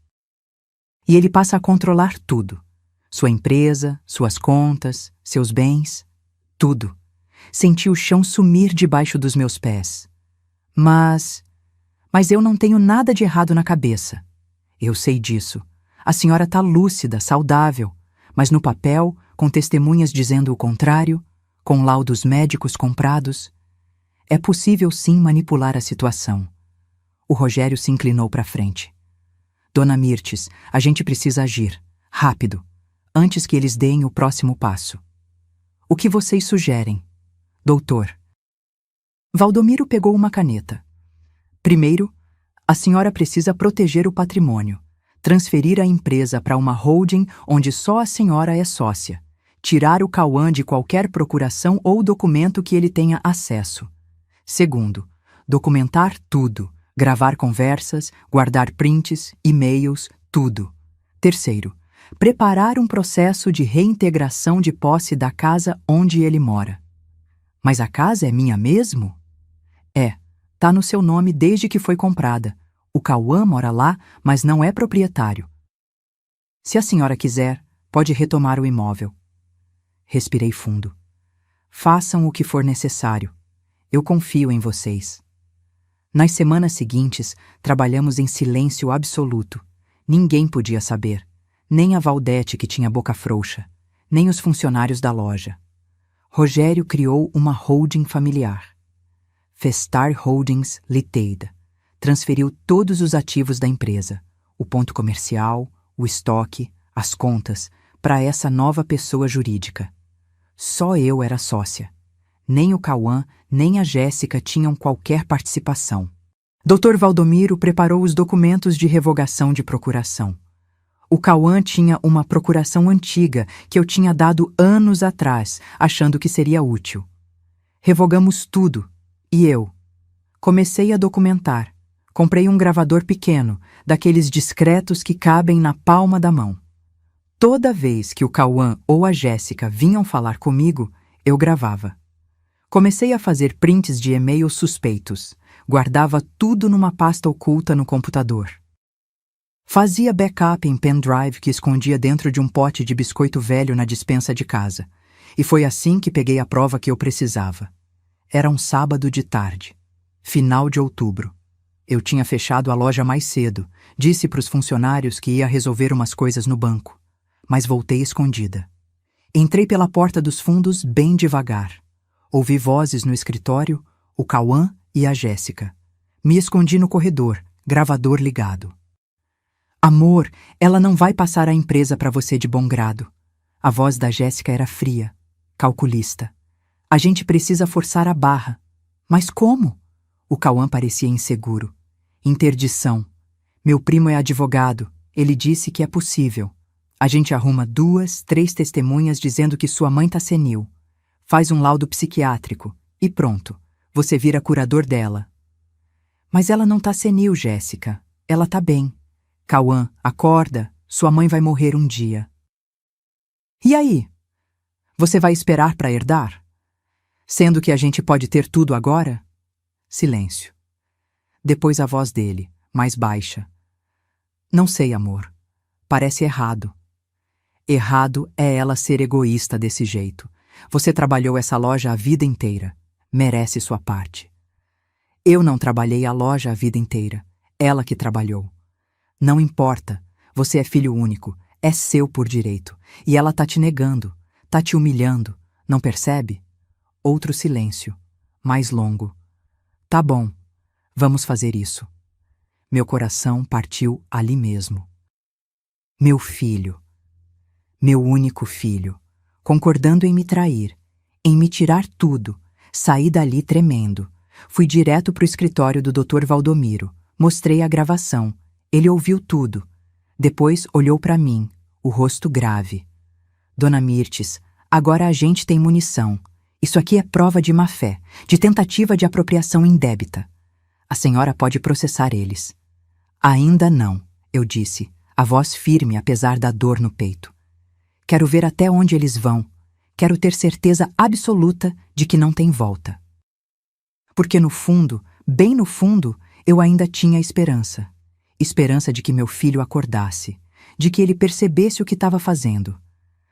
E ele passa a controlar tudo. Sua empresa, suas contas, seus bens, tudo. Senti o chão sumir debaixo dos meus pés. Mas eu não tenho nada de errado na cabeça. Eu sei disso. A senhora está lúcida, saudável, mas no papel, com testemunhas dizendo o contrário, com laudos médicos comprados, é possível sim manipular a situação. O Rogério se inclinou para frente. Dona Mirtes, a gente precisa agir, rápido, antes que eles deem o próximo passo. O que vocês sugerem? Doutor. Valdomiro pegou uma caneta. Primeiro, a senhora precisa proteger o patrimônio, transferir a empresa para uma holding onde só a senhora é sócia, tirar o Cauã de qualquer procuração ou documento que ele tenha acesso. Segundo, documentar tudo, gravar conversas, guardar prints, e-mails, tudo. Terceiro, preparar um processo de reintegração de posse da casa onde ele mora. Mas a casa é minha mesmo? É, tá no seu nome desde que foi comprada. O Cauã mora lá, mas não é proprietário. Se a senhora quiser, pode retomar o imóvel. Respirei fundo. Façam o que for necessário. Eu confio em vocês. Nas semanas seguintes, trabalhamos em silêncio absoluto. Ninguém podia saber. Nem a Valdete, que tinha boca frouxa. Nem os funcionários da loja. Rogério criou uma holding familiar. Festar Holdings Ltd. Transferiu todos os ativos da empresa, o ponto comercial, o estoque, as contas, para essa nova pessoa jurídica. Só eu era sócia. Nem o Cauã, nem a Jéssica tinham qualquer participação. Dr. Valdomiro preparou os documentos de revogação de procuração. O Cauã tinha uma procuração antiga que eu tinha dado anos atrás, achando que seria útil. Revogamos tudo, e eu comecei a documentar. Comprei um gravador pequeno, daqueles discretos que cabem na palma da mão. Toda vez que o Cauã ou a Jéssica vinham falar comigo, eu gravava. Comecei a fazer prints de e-mails suspeitos. Guardava tudo numa pasta oculta no computador. Fazia backup em pendrive que escondia dentro de um pote de biscoito velho na despensa de casa. E foi assim que peguei a prova que eu precisava. Era um sábado de tarde, final de outubro. Eu tinha fechado a loja mais cedo, disse para os funcionários que ia resolver umas coisas no banco, mas voltei escondida. Entrei pela porta dos fundos bem devagar. Ouvi vozes no escritório, o Cauã e a Jéssica. Me escondi no corredor, gravador ligado. Amor, ela não vai passar a empresa para você de bom grado. A voz da Jéssica era fria, calculista. A gente precisa forçar a barra. Mas como? O Cauã parecia inseguro. Interdição. Meu primo é advogado. Ele disse que é possível. A gente arruma 2, 3 testemunhas dizendo que sua mãe tá senil. Faz um laudo psiquiátrico. E pronto. Você vira curador dela. Mas ela não tá senil, Jéssica. Ela tá bem. Cauã, acorda. Sua mãe vai morrer um dia. E aí? Você vai esperar para herdar? Sendo que a gente pode ter tudo agora? Silêncio. Depois a voz dele, mais baixa. Não sei, amor. Parece errado. Errado é ela ser egoísta desse jeito. Você trabalhou essa loja a vida inteira. Merece sua parte. Eu não trabalhei a loja a vida inteira. Ela que trabalhou. Não importa. Você é filho único. É seu por direito. E ela tá te negando. Tá te humilhando. Não percebe? Outro silêncio. Mais longo. Tá bom. Vamos fazer isso. Meu coração partiu ali mesmo. Meu filho. Meu único filho. Concordando em me trair. Em me tirar tudo. Saí dali tremendo. Fui direto pro escritório do Dr. Valdomiro. Mostrei a gravação. Ele ouviu tudo. Depois olhou para mim, o rosto grave. Dona Mirtes, agora a gente tem munição. Isso aqui é prova de má-fé, de tentativa de apropriação indébita. A senhora pode processar eles. Ainda não, eu disse, a voz firme apesar da dor no peito. Quero ver até onde eles vão. Quero ter certeza absoluta de que não tem volta. Porque no fundo, bem no fundo, eu ainda tinha esperança. Esperança de que meu filho acordasse, de que ele percebesse o que estava fazendo.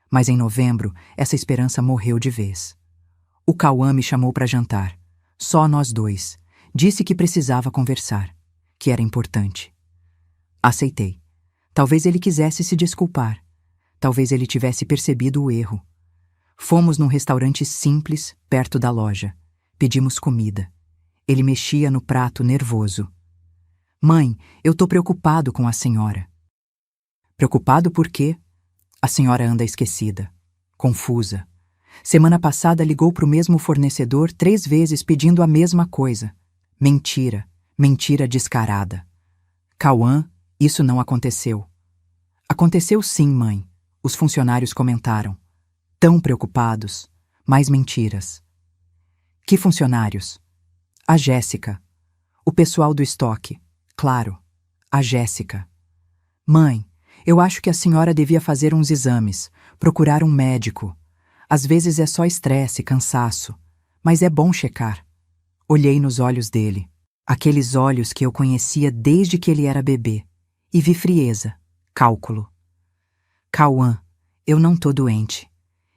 Mas em novembro, essa esperança morreu de vez. O Cauã me chamou para jantar. Só nós dois. Disse que precisava conversar, que era importante. Aceitei. Talvez ele quisesse se desculpar. Talvez ele tivesse percebido o erro. Fomos num restaurante simples, perto da loja. Pedimos comida. Ele mexia no prato nervoso. Mãe, eu tô preocupado com a senhora. Preocupado por quê? A senhora anda esquecida, confusa. Semana passada ligou pro mesmo fornecedor 3 vezes pedindo a mesma coisa. Mentira, mentira descarada. Cauã, isso não aconteceu. Aconteceu sim, mãe. Os funcionários comentaram. Tão preocupados, mais mentiras. Que funcionários? A Jéssica. O pessoal do estoque. Claro, a Jéssica. Mãe, eu acho que a senhora devia fazer uns exames, procurar um médico. Às vezes é só estresse, cansaço, mas é bom checar. Olhei nos olhos dele, aqueles olhos que eu conhecia desde que ele era bebê, e vi frieza, cálculo. Cauã, eu não tô doente.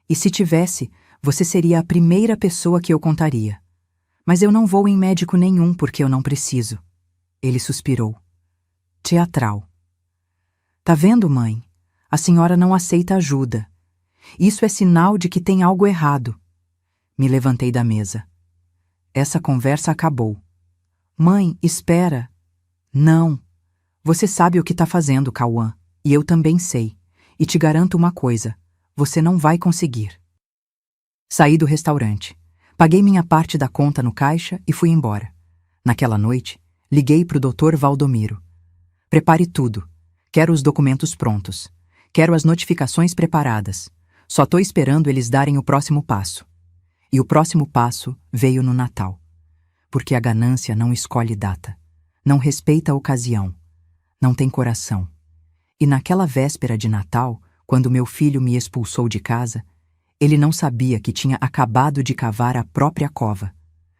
E se tivesse, você seria a primeira pessoa que eu contaria. Mas eu não vou em médico nenhum porque eu não preciso. Ele suspirou. Teatral. Tá vendo, mãe? A senhora não aceita ajuda. Isso é sinal de que tem algo errado. Me levantei da mesa. Essa conversa acabou. Mãe, espera. Não. Você sabe o que tá fazendo, Cauã. E eu também sei. E te garanto uma coisa. Você não vai conseguir. Saí do restaurante. Paguei minha parte da conta no caixa e fui embora. Naquela noite, liguei pro Dr. Valdomiro. Prepare tudo. Quero os documentos prontos. Quero as notificações preparadas. Só tô esperando eles darem o próximo passo. E o próximo passo veio no Natal. Porque a ganância não escolhe data. Não respeita a ocasião. Não tem coração. E naquela véspera de Natal, quando meu filho me expulsou de casa, ele não sabia que tinha acabado de cavar a própria cova,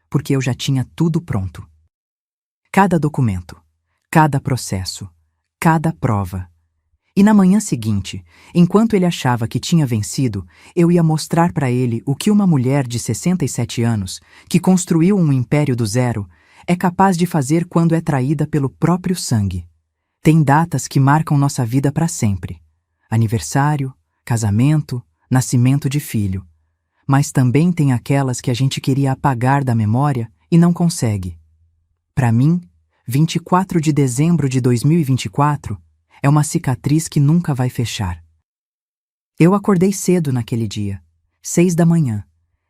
porque eu já tinha tudo pronto. Cada documento, cada processo, cada prova. E na manhã seguinte, enquanto ele achava que tinha vencido, eu ia mostrar para ele o que uma mulher de 67 anos, que construiu um império do zero, é capaz de fazer quando é traída pelo próprio sangue. Tem datas que marcam nossa vida para sempre. Aniversário, casamento, nascimento de filho. Mas também tem aquelas que a gente queria apagar da memória e não consegue. Para mim, 24 de dezembro de 2024, é uma cicatriz que nunca vai fechar. Eu acordei cedo naquele dia, 6 da manhã,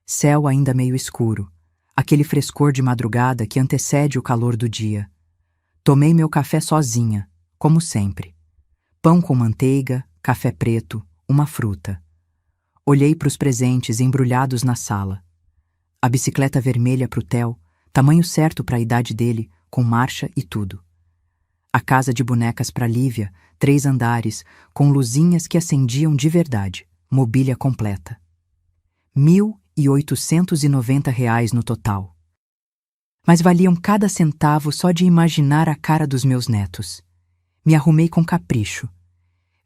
céu ainda meio escuro, aquele frescor de madrugada que antecede o calor do dia. Tomei meu café sozinha, como sempre. Pão com manteiga, café preto, uma fruta. Olhei para os presentes embrulhados na sala. A bicicleta vermelha pro Theo, tamanho certo para a idade dele, com marcha e tudo. A casa de bonecas para Lívia, 3 andares, com luzinhas que acendiam de verdade, mobília completa. R$ 1.890 no total. Mas valiam cada centavo só de imaginar a cara dos meus netos. Me arrumei com capricho.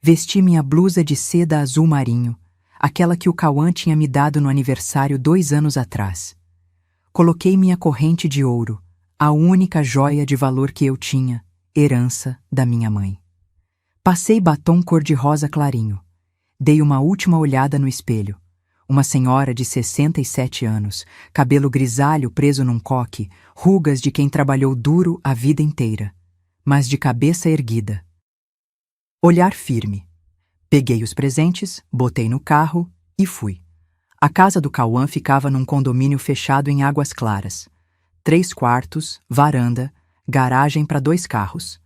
Vesti minha blusa de seda azul marinho, aquela que o Cauã tinha me dado no aniversário 2 anos atrás. Coloquei minha corrente de ouro, a única joia de valor que eu tinha, herança da minha mãe. Passei batom cor-de-rosa clarinho. Dei uma última olhada no espelho. Uma senhora de 67 anos, cabelo grisalho preso num coque, rugas de quem trabalhou duro a vida inteira, mas de cabeça erguida. Olhar firme. Peguei os presentes, botei no carro e fui. A casa do Cauã ficava num condomínio fechado em Águas Claras. 3 quartos, varanda, garagem para 2 carros.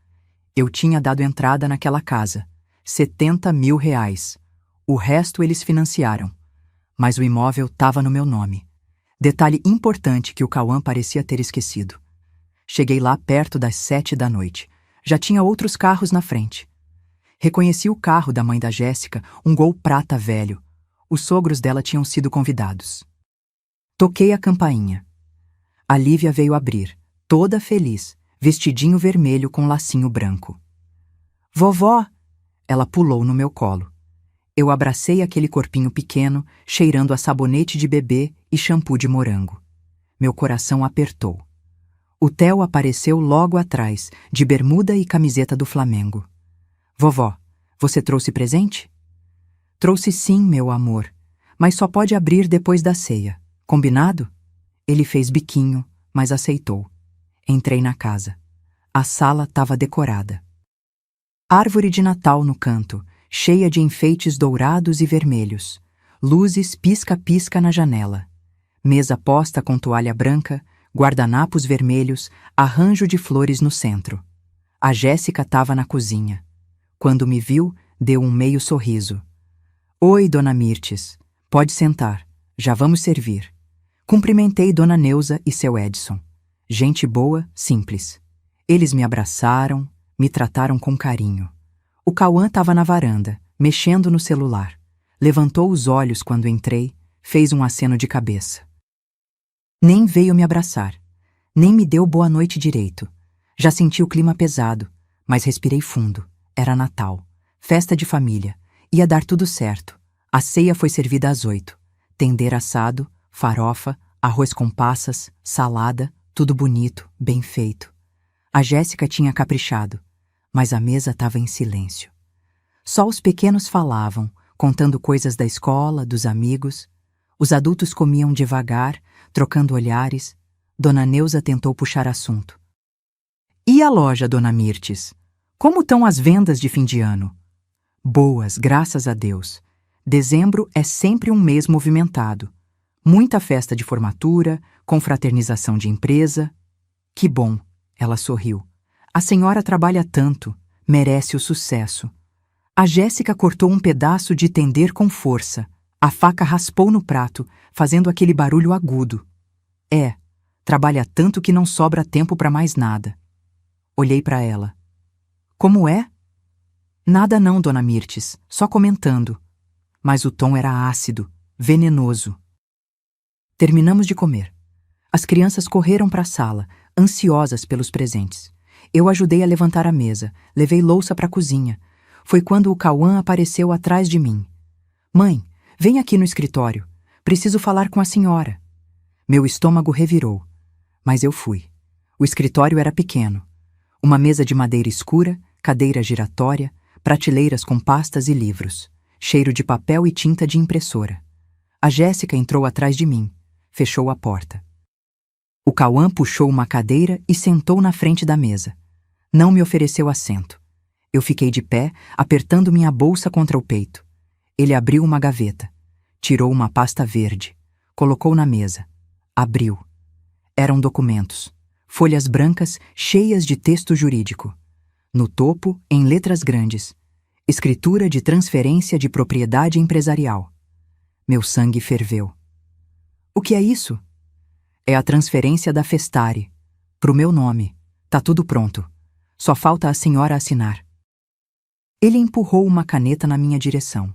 Eu tinha dado entrada naquela casa. R$ 70 mil. O resto eles financiaram. Mas o imóvel estava no meu nome. Detalhe importante que o Cauã parecia ter esquecido. Cheguei lá perto das 7 da noite. Já tinha outros carros na frente. Reconheci o carro da mãe da Jéssica, um Gol prata velho. Os sogros dela tinham sido convidados. Toquei a campainha. A Lívia veio abrir, toda feliz, vestidinho vermelho com lacinho branco. Vovó! Ela pulou no meu colo. Eu abracei aquele corpinho pequeno, cheirando a sabonete de bebê e shampoo de morango. Meu coração apertou. O Theo apareceu logo atrás, de bermuda e camiseta do Flamengo. Vovó, você trouxe presente? Trouxe sim, meu amor, mas só pode abrir depois da ceia. Combinado? Ele fez biquinho, mas aceitou. Entrei na casa. A sala estava decorada. Árvore de Natal no canto, cheia de enfeites dourados e vermelhos. Luzes pisca-pisca na janela. Mesa posta com toalha branca, guardanapos vermelhos, arranjo de flores no centro. A Jéssica estava na cozinha. Quando me viu, deu um meio sorriso. Oi, dona Mirtes. Pode sentar. Já vamos servir. Cumprimentei dona Neuza e seu Edson. Gente boa, simples. Eles me abraçaram, me trataram com carinho. O Cauã estava na varanda, mexendo no celular. Levantou os olhos quando entrei, fez um aceno de cabeça. Nem veio me abraçar, nem me deu boa noite direito. Já senti o clima pesado, mas respirei fundo. Era Natal, festa de família, ia dar tudo certo. A ceia foi servida às 8. Tender assado, farofa, arroz com passas, salada, tudo bonito, bem feito. A Jéssica tinha caprichado, mas a mesa estava em silêncio. Só os pequenos falavam, contando coisas da escola, dos amigos. Os adultos comiam devagar, trocando olhares. Dona Neuza tentou puxar assunto. E a loja, dona Mirtes? Como estão as vendas de fim de ano? Boas, graças a Deus. Dezembro é sempre um mês movimentado. Muita festa de formatura, confraternização de empresa. Que bom, ela sorriu. A senhora trabalha tanto, merece o sucesso. A Jéssica cortou um pedaço de tender com força. A faca raspou no prato, fazendo aquele barulho agudo. Trabalha tanto que não sobra tempo para mais nada. Olhei para ela. Como é? Nada não, dona Mirtes, só comentando. Mas o tom era ácido, venenoso. Terminamos de comer. As crianças correram para a sala, ansiosas pelos presentes. Eu ajudei a levantar a mesa, levei louça para a cozinha. Foi quando o Cauã apareceu atrás de mim. Mãe, vem aqui no escritório. Preciso falar com a senhora. Meu estômago revirou. Mas eu fui. O escritório era pequeno. Uma mesa de madeira escura, cadeira giratória, prateleiras com pastas e livros. Cheiro de papel e tinta de impressora. A Jéssica entrou atrás de mim. Fechou a porta. O Cauã puxou uma cadeira e sentou na frente da mesa. Não me ofereceu assento. Eu fiquei de pé, apertando minha bolsa contra o peito. Ele abriu uma gaveta. Tirou uma pasta verde. Colocou na mesa. Abriu. Eram documentos. Folhas brancas cheias de texto jurídico. No topo, em letras grandes, escritura de transferência de propriedade empresarial. Meu sangue ferveu. O que é isso? É a transferência da Festare. Pro meu nome. Tá tudo pronto. Só falta a senhora assinar. Ele empurrou uma caneta na minha direção.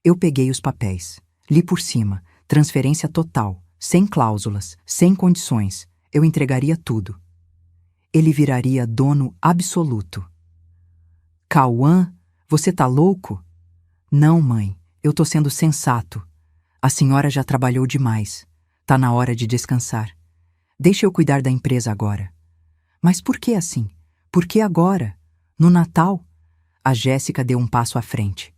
Eu peguei os papéis. Li por cima. Transferência total. Sem cláusulas. Sem condições. Eu entregaria tudo. Ele viraria dono absoluto. Cauã, você tá louco? Não, mãe. Eu tô sendo sensato. A senhora já trabalhou demais. Tá na hora de descansar. Deixa eu cuidar da empresa agora. Mas por que assim? Por que agora? No Natal? A Jéssica deu um passo à frente.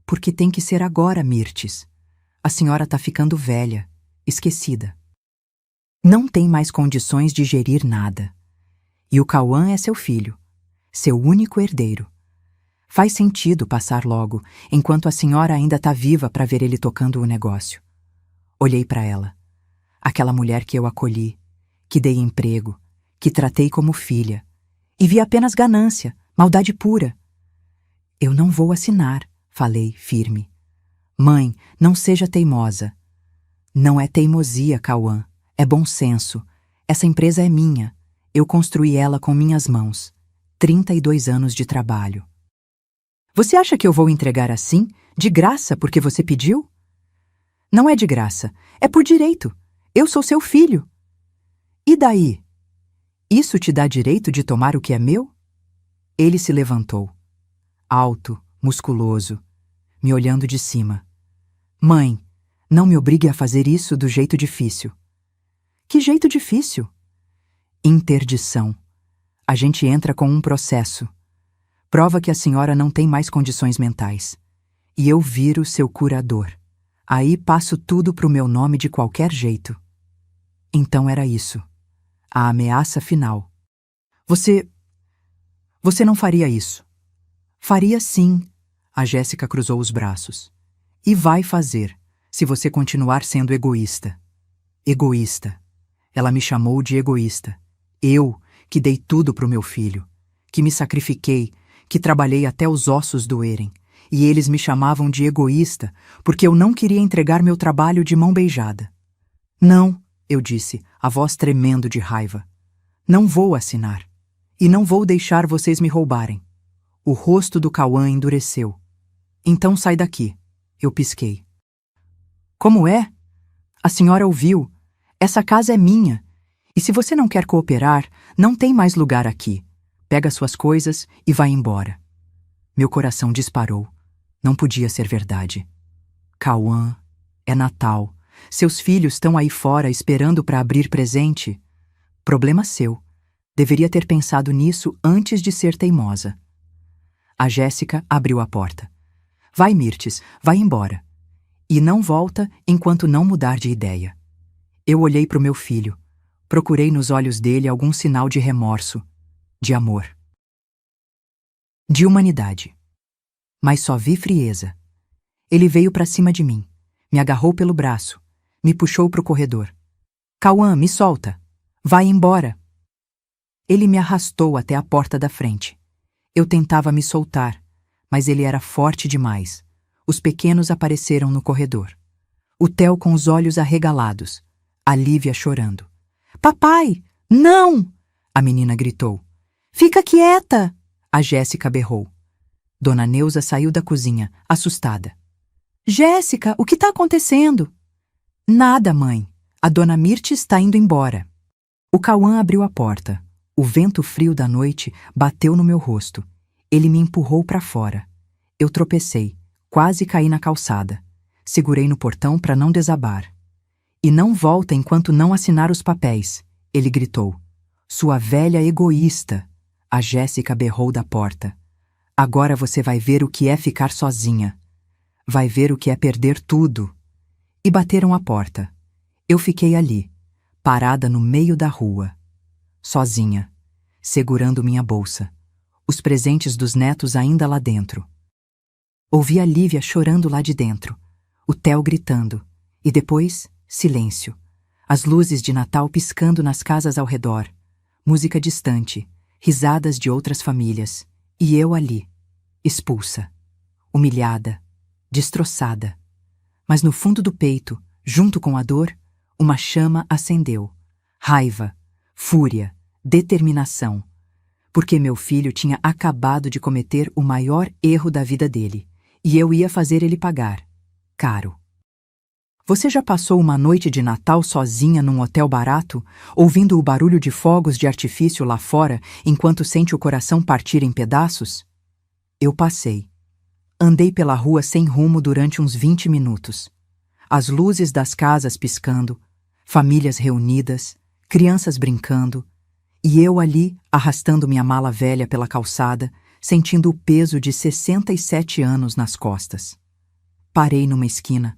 Porque tem que ser agora, Mirtes. A senhora tá ficando velha, esquecida. Não tem mais condições de gerir nada. E o Cauã é seu filho, seu único herdeiro. Faz sentido passar logo, enquanto a senhora ainda tá viva para ver ele tocando o negócio. Olhei para ela. Aquela mulher que eu acolhi, que dei emprego, que tratei como filha, e vi apenas ganância, maldade pura. Eu não vou assinar, falei, firme. Mãe, não seja teimosa. Não é teimosia, Cauã, é bom senso. Essa empresa é minha. Eu construí ela com minhas mãos. 32 anos de trabalho. Você acha que eu vou entregar assim, de graça, porque você pediu? Não é de graça, é por direito. Eu sou seu filho. E daí? Isso te dá direito de tomar o que é meu? Ele se levantou. Alto, musculoso, me olhando de cima. Mãe, não me obrigue a fazer isso do jeito difícil. Que jeito difícil? Interdição. A gente entra com um processo. Prova que a senhora não tem mais condições mentais. E eu viro seu curador. Aí passo tudo pro meu nome de qualquer jeito. Então era isso. A ameaça final. Você não faria isso. Faria sim. A Jéssica cruzou os braços. E vai fazer, se você continuar sendo egoísta. Egoísta. Ela me chamou de egoísta. Eu, que dei tudo pro meu filho, que me sacrifiquei, que trabalhei até os ossos doerem, e eles me chamavam de egoísta porque eu não queria entregar meu trabalho de mão beijada. Não, eu disse, a voz tremendo de raiva. Não vou assinar. E não vou deixar vocês me roubarem. O rosto do Cauã endureceu. Então sai daqui. Eu pisquei. Como é? A senhora ouviu. Essa casa é minha. E se você não quer cooperar, não tem mais lugar aqui. Pega suas coisas e vai embora. Meu coração disparou. Não podia ser verdade. Cauã, é Natal. Seus filhos estão aí fora esperando para abrir presente. Problema seu. Deveria ter pensado nisso antes de ser teimosa. A Jéssica abriu a porta. Vai, Mirtes, vai embora. E não volta enquanto não mudar de ideia. Eu olhei para o meu filho. Procurei nos olhos dele algum sinal de remorso, de amor, de humanidade. Mas só vi frieza. Ele veio para cima de mim, me agarrou pelo braço, me puxou para o corredor. Cauã, me solta. Vai embora. Ele me arrastou até a porta da frente. Eu tentava me soltar, mas ele era forte demais. Os pequenos apareceram no corredor. O Theo com os olhos arregalados. A Lívia chorando. Papai, não! A menina gritou. Fica quieta! A Jéssica berrou. Dona Neuza saiu da cozinha, assustada. Jéssica, o que está acontecendo? Nada, mãe. A dona Mirtes está indo embora. O Cauã abriu a porta. O vento frio da noite bateu no meu rosto. Ele me empurrou para fora. Eu tropecei, quase caí na calçada. Segurei no portão para não desabar. E não volta enquanto não assinar os papéis, ele gritou. Sua velha egoísta. A Jéssica berrou da porta. Agora você vai ver o que é ficar sozinha. Vai ver o que é perder tudo. E bateram a porta. Eu fiquei ali, parada no meio da rua, sozinha, segurando minha bolsa, os presentes dos netos ainda lá dentro. Ouvi a Lívia chorando lá de dentro, o Theo gritando, e depois, silêncio. As luzes de Natal piscando nas casas ao redor, música distante, risadas de outras famílias, e eu ali, expulsa, humilhada, destroçada. Mas no fundo do peito, junto com a dor, uma chama acendeu. Raiva, fúria, determinação. Porque meu filho tinha acabado de cometer o maior erro da vida dele, e eu ia fazer ele pagar. Caro. Você já passou uma noite de Natal sozinha num hotel barato, ouvindo o barulho de fogos de artifício lá fora enquanto sente o coração partir em pedaços? Eu passei. Andei pela rua sem rumo durante uns 20 minutos. As luzes das casas piscando, famílias reunidas, crianças brincando, e eu ali arrastando minha mala velha pela calçada, sentindo o peso de 67 anos nas costas. Parei numa esquina.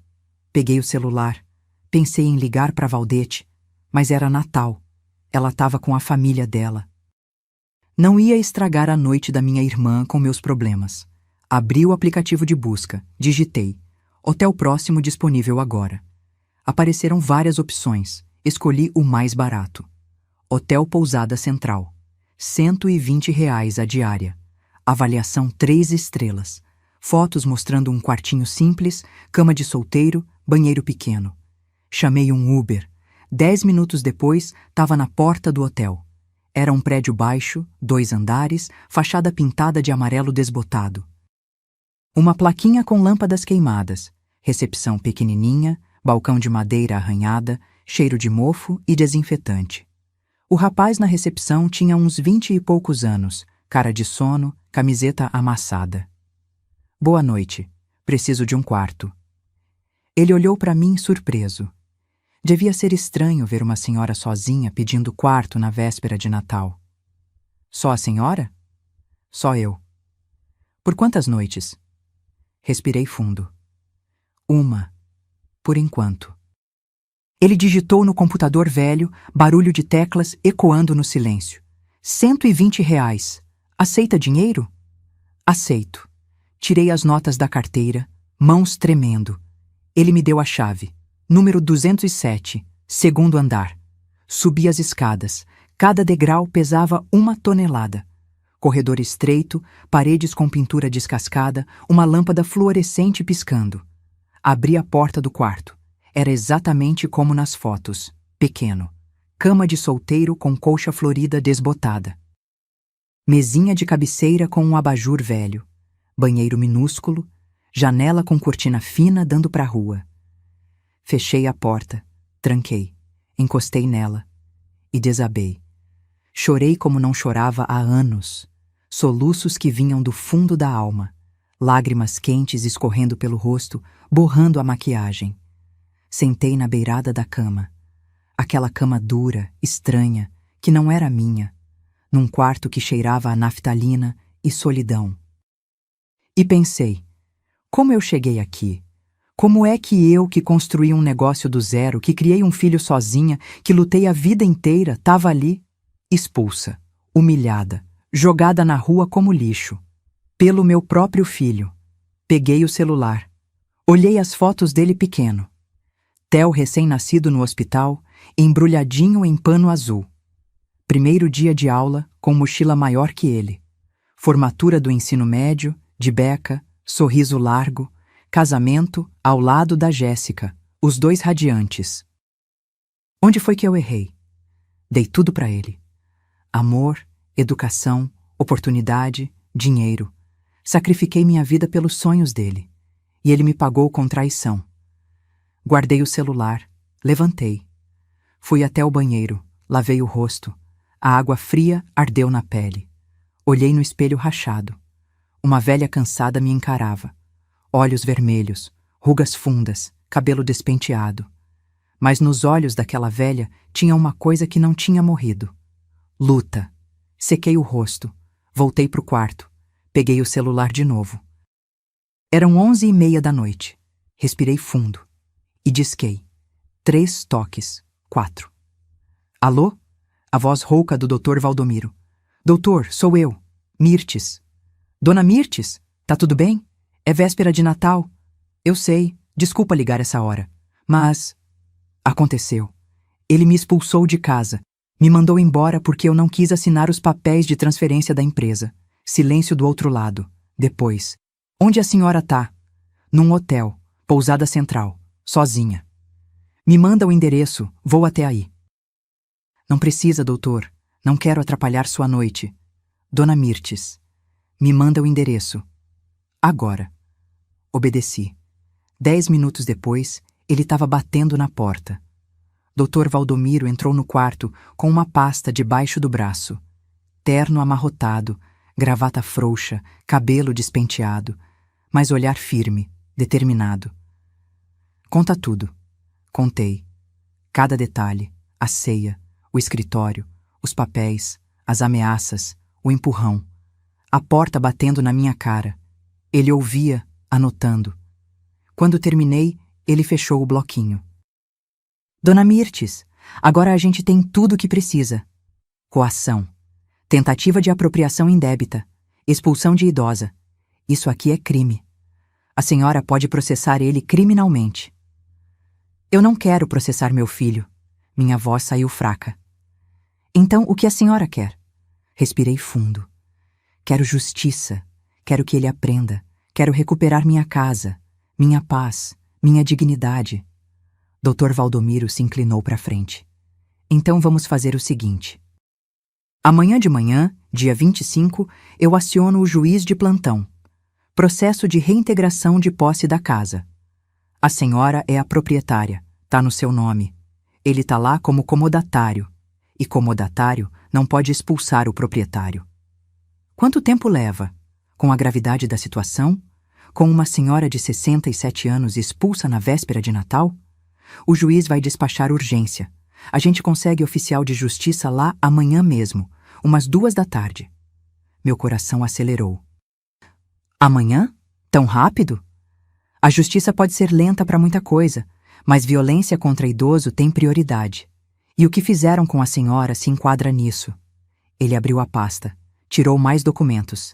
Peguei o celular, pensei em ligar para Valdete, mas era Natal. Ela estava com a família dela. Não ia estragar a noite da minha irmã com meus problemas. Abri o aplicativo de busca, digitei. Hotel próximo disponível agora. Apareceram várias opções. Escolhi o mais barato. Hotel Pousada Central. R$ 120 a diária. Avaliação 3 estrelas. Fotos mostrando um quartinho simples, cama de solteiro, banheiro pequeno. Chamei um Uber. 10 minutos depois, estava na porta do hotel. Era um prédio baixo, 2 andares, fachada pintada de amarelo desbotado. Uma plaquinha com lâmpadas queimadas, recepção pequenininha, balcão de madeira arranhada, cheiro de mofo e desinfetante. O rapaz na recepção tinha uns 20 e poucos anos, cara de sono, camiseta amassada. Boa noite. Preciso de um quarto. Ele olhou para mim surpreso. Devia ser estranho ver uma senhora sozinha pedindo quarto na véspera de Natal. Só a senhora? Só eu. Por quantas noites? Respirei fundo. Uma. Por enquanto. Ele digitou no computador velho, barulho de teclas ecoando no silêncio. R$ 120. Aceita dinheiro? Aceito. Tirei as notas da carteira, mãos tremendo. Ele me deu a chave. Número 207, segundo andar. Subi as escadas. Cada degrau pesava 1 tonelada. Corredor estreito, paredes com pintura descascada, uma lâmpada fluorescente piscando. Abri a porta do quarto. Era exatamente como nas fotos. Pequeno. Cama de solteiro com colcha florida desbotada. Mesinha de cabeceira com um abajur velho. Banheiro minúsculo, janela com cortina fina dando para a rua. Fechei a porta, tranquei, encostei nela e desabei. Chorei como não chorava há anos, soluços que vinham do fundo da alma, lágrimas quentes escorrendo pelo rosto, borrando a maquiagem. Sentei na beirada da cama, aquela cama dura, estranha, que não era minha, num quarto que cheirava a naftalina e solidão. E pensei, como eu cheguei aqui? Como é que eu, que construí um negócio do zero, que criei um filho sozinha, que lutei a vida inteira, estava ali, expulsa, humilhada, jogada na rua como lixo, pelo meu próprio filho. Peguei o celular, olhei as fotos dele pequeno. Theo recém-nascido no hospital, embrulhadinho em pano azul. Primeiro dia de aula, com mochila maior que ele. Formatura do ensino médio, de beca, sorriso largo, casamento ao lado da Jéssica, os dois radiantes. Onde foi que eu errei? Dei tudo para ele. Amor, educação, oportunidade, dinheiro. Sacrifiquei minha vida pelos sonhos dele. E ele me pagou com traição. Guardei o celular, levantei. Fui até o banheiro, lavei o rosto. A água fria ardeu na pele. Olhei no espelho rachado. Uma velha cansada me encarava. Olhos vermelhos, rugas fundas, cabelo despenteado. Mas nos olhos daquela velha tinha uma coisa que não tinha morrido. Luta. Sequei o rosto. Voltei pro quarto. Peguei o celular de novo. Eram 11h30 da noite. Respirei fundo. E disquei. 3 toques. 4. Alô? A voz rouca do Dr. Valdomiro. Doutor, sou eu. Mirtes. Dona Mirtes, tá tudo bem? É véspera de Natal. Eu sei, desculpa ligar essa hora. Mas... aconteceu. Ele me expulsou de casa. Me mandou embora porque eu não quis assinar os papéis de transferência da empresa. Silêncio do outro lado. Depois. Onde a senhora tá? Num hotel. Pousada Central. Sozinha. Me manda o endereço. Vou até aí. Não precisa, doutor. Não quero atrapalhar sua noite. Dona Mirtes. Me manda o endereço. Agora. Obedeci. 10 minutos depois, ele estava batendo na porta. Dr. Valdomiro entrou no quarto com uma pasta debaixo do braço. Terno amarrotado, gravata frouxa, cabelo despenteado, mas olhar firme, determinado. Conta tudo. Contei. Cada detalhe, a ceia, o escritório, os papéis, as ameaças, o empurrão. A porta batendo na minha cara. Ele ouvia, anotando. Quando terminei, ele fechou o bloquinho. Dona Mirtes, agora a gente tem tudo o que precisa. Coação. Tentativa de apropriação indébita. Expulsão de idosa. Isso aqui é crime. A senhora pode processar ele criminalmente. Eu não quero processar meu filho. Minha voz saiu fraca. Então, o que a senhora quer? Respirei fundo. Quero justiça. Quero que ele aprenda. Quero recuperar minha casa, minha paz, minha dignidade. Dr. Valdomiro se inclinou para frente. Então vamos fazer o seguinte. Amanhã de manhã, dia 25, eu aciono o juiz de plantão. Processo de reintegração de posse da casa. A senhora é a proprietária, tá no seu nome. Ele tá lá como comodatário. E comodatário não pode expulsar o proprietário. Quanto tempo leva? Com a gravidade da situação? Com uma senhora de 67 anos expulsa na véspera de Natal? O juiz vai despachar urgência. A gente consegue oficial de justiça lá amanhã mesmo, umas 2 da tarde. Meu coração acelerou. Amanhã? Tão rápido? A justiça pode ser lenta para muita coisa, mas violência contra idoso tem prioridade. E o que fizeram com a senhora se enquadra nisso. Ele abriu a pasta, tirou mais documentos.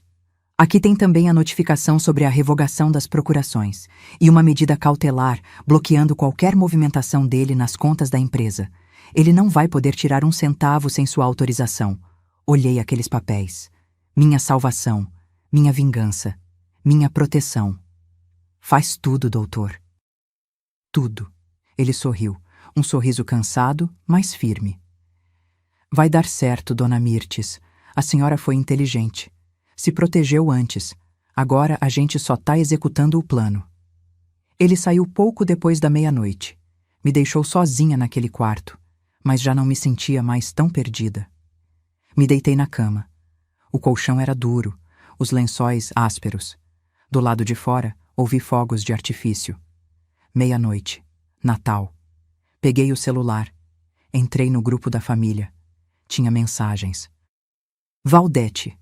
Aqui tem também a notificação sobre a revogação das procurações e uma medida cautelar bloqueando qualquer movimentação dele nas contas da empresa. Ele não vai poder tirar um centavo sem sua autorização. Olhei aqueles papéis. Minha salvação, minha vingança, minha proteção. Faz tudo, doutor. Tudo. Ele sorriu, um sorriso cansado, mas firme. Vai dar certo, dona Mirtes. A senhora foi inteligente. Se protegeu antes. Agora a gente só tá executando o plano. Ele saiu pouco depois da meia-noite. Me deixou sozinha naquele quarto, mas já não me sentia mais tão perdida. Me deitei na cama. O colchão era duro, os lençóis ásperos. Do lado de fora, ouvi fogos de artifício. Meia-noite. Natal. Peguei o celular. Entrei no grupo da família. Tinha mensagens. Valdete.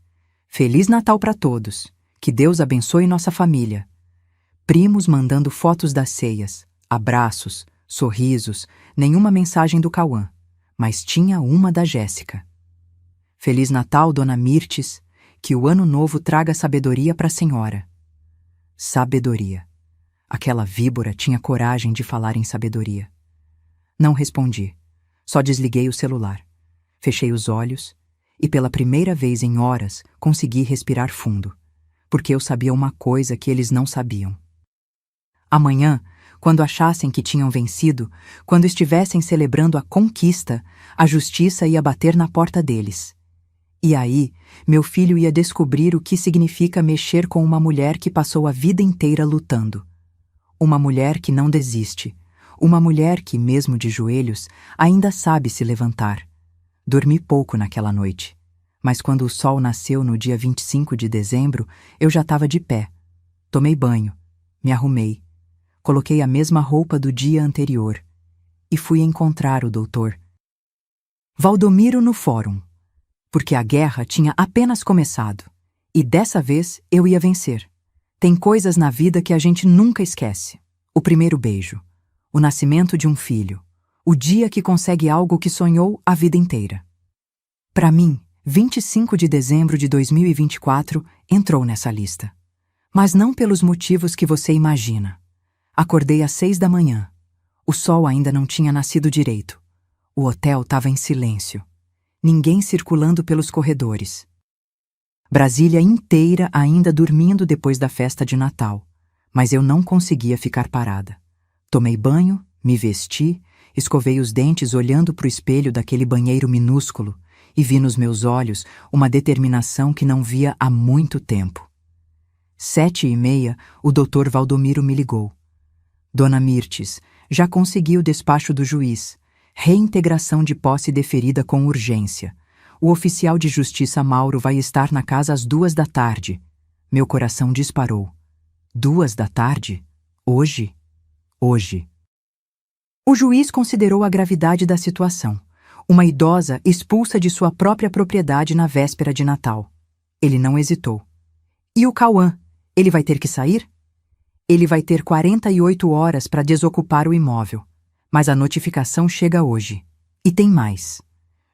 Feliz Natal para todos. Que Deus abençoe nossa família. Primos mandando fotos das ceias, abraços, sorrisos, nenhuma mensagem do Cauã, mas tinha uma da Jéssica. Feliz Natal, dona Mirtes, que o ano novo traga sabedoria para a senhora. Sabedoria. Aquela víbora tinha coragem de falar em sabedoria. Não respondi, só desliguei o celular. Fechei os olhos e pela primeira vez em horas consegui respirar fundo, porque eu sabia uma coisa que eles não sabiam. Amanhã, quando achassem que tinham vencido, quando estivessem celebrando a conquista, a justiça ia bater na porta deles. E aí, meu filho ia descobrir o que significa mexer com uma mulher que passou a vida inteira lutando. Uma mulher que não desiste. Uma mulher que, mesmo de joelhos, ainda sabe se levantar. Dormi pouco naquela noite, mas quando o sol nasceu no dia 25 de dezembro, eu já estava de pé. Tomei banho, me arrumei, coloquei a mesma roupa do dia anterior e fui encontrar o doutor Valdomiro no fórum, porque a guerra tinha apenas começado e dessa vez eu ia vencer. Tem coisas na vida que a gente nunca esquece. O primeiro beijo, o nascimento de um filho, O dia que consegue algo que sonhou a vida inteira. Para mim, 25 de dezembro de 2024 entrou nessa lista. Mas não pelos motivos que você imagina. Acordei às 6 da manhã. O sol ainda não tinha nascido direito. O hotel estava em silêncio. Ninguém circulando pelos corredores. Brasília inteira ainda dormindo depois da festa de Natal. Mas eu não conseguia ficar parada. Tomei banho, me vesti, escovei os dentes olhando para o espelho daquele banheiro minúsculo e vi nos meus olhos uma determinação que não via há muito tempo. 7h30, o Dr. Valdomiro me ligou. Dona Mirtes, já consegui o despacho do juiz. Reintegração de posse deferida com urgência. O oficial de justiça Mauro vai estar na casa às 2h. Meu coração disparou. 2h? Hoje? Hoje. O juiz considerou a gravidade da situação. Uma idosa expulsa de sua própria propriedade na véspera de Natal. Ele não hesitou. E o Cauã? Ele vai ter que sair? Ele vai ter 48 horas para desocupar o imóvel. Mas a notificação chega hoje. E tem mais.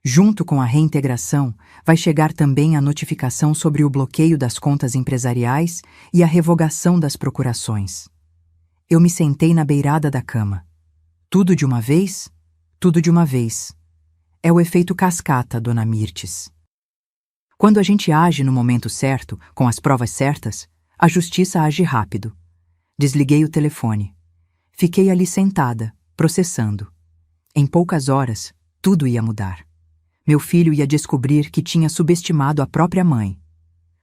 Junto com a reintegração, vai chegar também a notificação sobre o bloqueio das contas empresariais e a revogação das procurações. Eu me sentei na beirada da cama. Tudo de uma vez? Tudo de uma vez. É o efeito cascata, Dona Mirtes. Quando a gente age no momento certo, com as provas certas, a justiça age rápido. Desliguei o telefone. Fiquei ali sentada, processando. Em poucas horas, tudo ia mudar. Meu filho ia descobrir que tinha subestimado a própria mãe.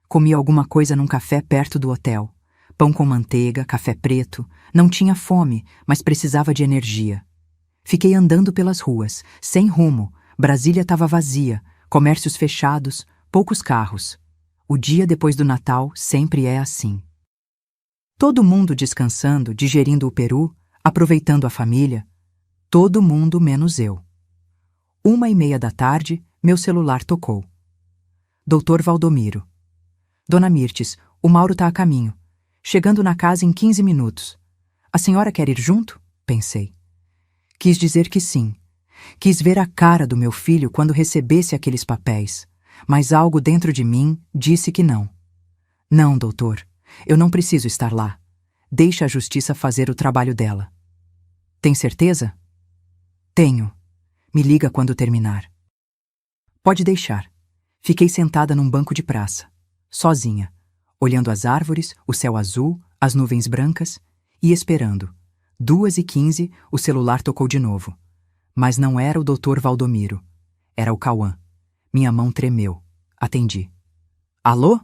Comi alguma coisa num café perto do hotel. Pão com manteiga, café preto. Não tinha fome, mas precisava de energia. Fiquei andando pelas ruas, sem rumo. Brasília estava vazia, comércios fechados, poucos carros. O dia depois do Natal sempre é assim. Todo mundo descansando, digerindo o peru, aproveitando a família. Todo mundo menos eu. 1h30, meu celular tocou. Dr. Valdomiro. Dona Mirtes, o Mauro está a caminho. Chegando na casa em 15 minutos. A senhora quer ir junto? Pensei. Quis dizer que sim. Quis ver a cara do meu filho quando recebesse aqueles papéis. Mas algo dentro de mim disse que não. Não, doutor. Eu não preciso estar lá. Deixe a justiça fazer o trabalho dela. Tem certeza? Tenho. Me liga quando terminar. Pode deixar. Fiquei sentada num banco de praça, sozinha, olhando as árvores, o céu azul, as nuvens brancas e esperando. 2h15, o celular tocou de novo. Mas não era o Dr. Valdomiro. Era o Cauã. Minha mão tremeu. Atendi. Alô?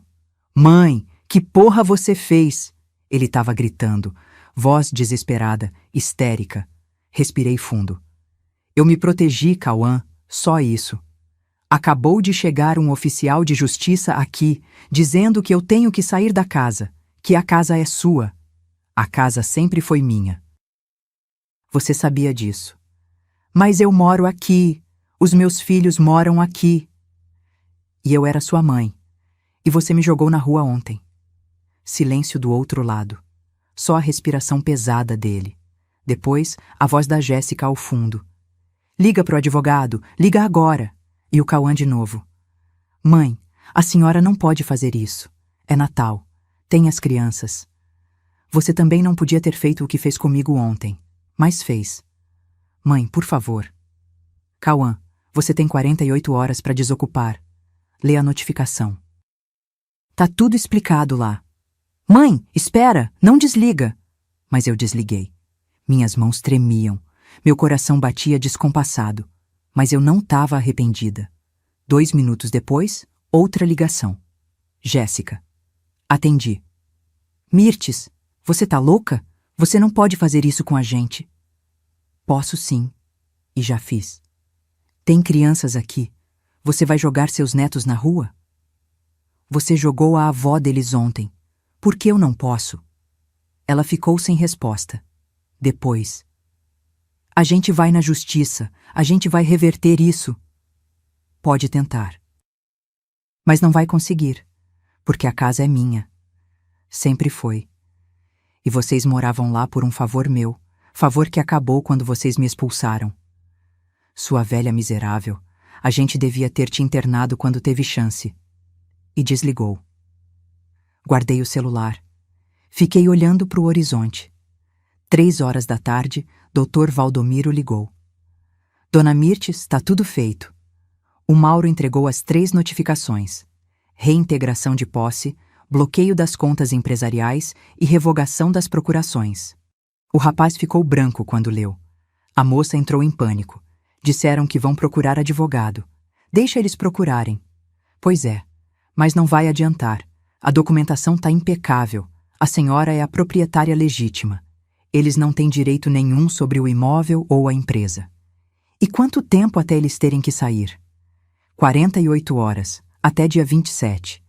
Mãe, que porra você fez? Ele estava gritando, voz desesperada, histérica. Respirei fundo. Eu me protegi, Cauã, só isso. Acabou de chegar um oficial de justiça aqui, dizendo que eu tenho que sair da casa, que a casa é sua. A casa sempre foi minha. Você sabia disso. Mas eu moro aqui, os meus filhos moram aqui. E eu era sua mãe, e você me jogou na rua ontem. Silêncio do outro lado, só a respiração pesada dele. Depois, a voz da Jéssica ao fundo. Liga pro advogado, liga agora. E o Cauã de novo. Mãe, a senhora não pode fazer isso. É Natal. Tem as crianças. Você também não podia ter feito o que fez comigo ontem, mas fez. Mãe, por favor. Cauã, você tem 48 horas para desocupar. Lê a notificação. Tá tudo explicado lá. Mãe, espera, não desliga. Mas eu desliguei. Minhas mãos tremiam. Meu coração batia descompassado. Mas eu não estava arrependida. 2 minutos depois, outra ligação. Jéssica. Atendi. Mirtes, você tá louca? Você não pode fazer isso com a gente. Posso sim. E já fiz. Tem crianças aqui. Você vai jogar seus netos na rua? Você jogou a avó deles ontem. Por que eu não posso? Ela ficou sem resposta. Depois. A gente vai na justiça. A gente vai reverter isso. Pode tentar. Mas não vai conseguir. Porque a casa é minha. Sempre foi. E vocês moravam lá por um favor meu. Favor que acabou quando vocês me expulsaram. Sua velha miserável, a gente devia ter te internado quando teve chance. E desligou. Guardei o celular. Fiquei olhando para o horizonte. 3 horas da tarde, Dr. Valdomiro ligou. Dona Mirtes, tá tudo feito. O Mauro entregou as 3 notificações: reintegração de posse, bloqueio das contas empresariais e revogação das procurações. O rapaz ficou branco quando leu. A moça entrou em pânico. Disseram que vão procurar advogado. Deixa eles procurarem. Pois é, mas não vai adiantar. A documentação tá impecável. A senhora é a proprietária legítima. Eles não têm direito nenhum sobre o imóvel ou a empresa. E quanto tempo até eles terem que sair? 48 horas, até dia 27.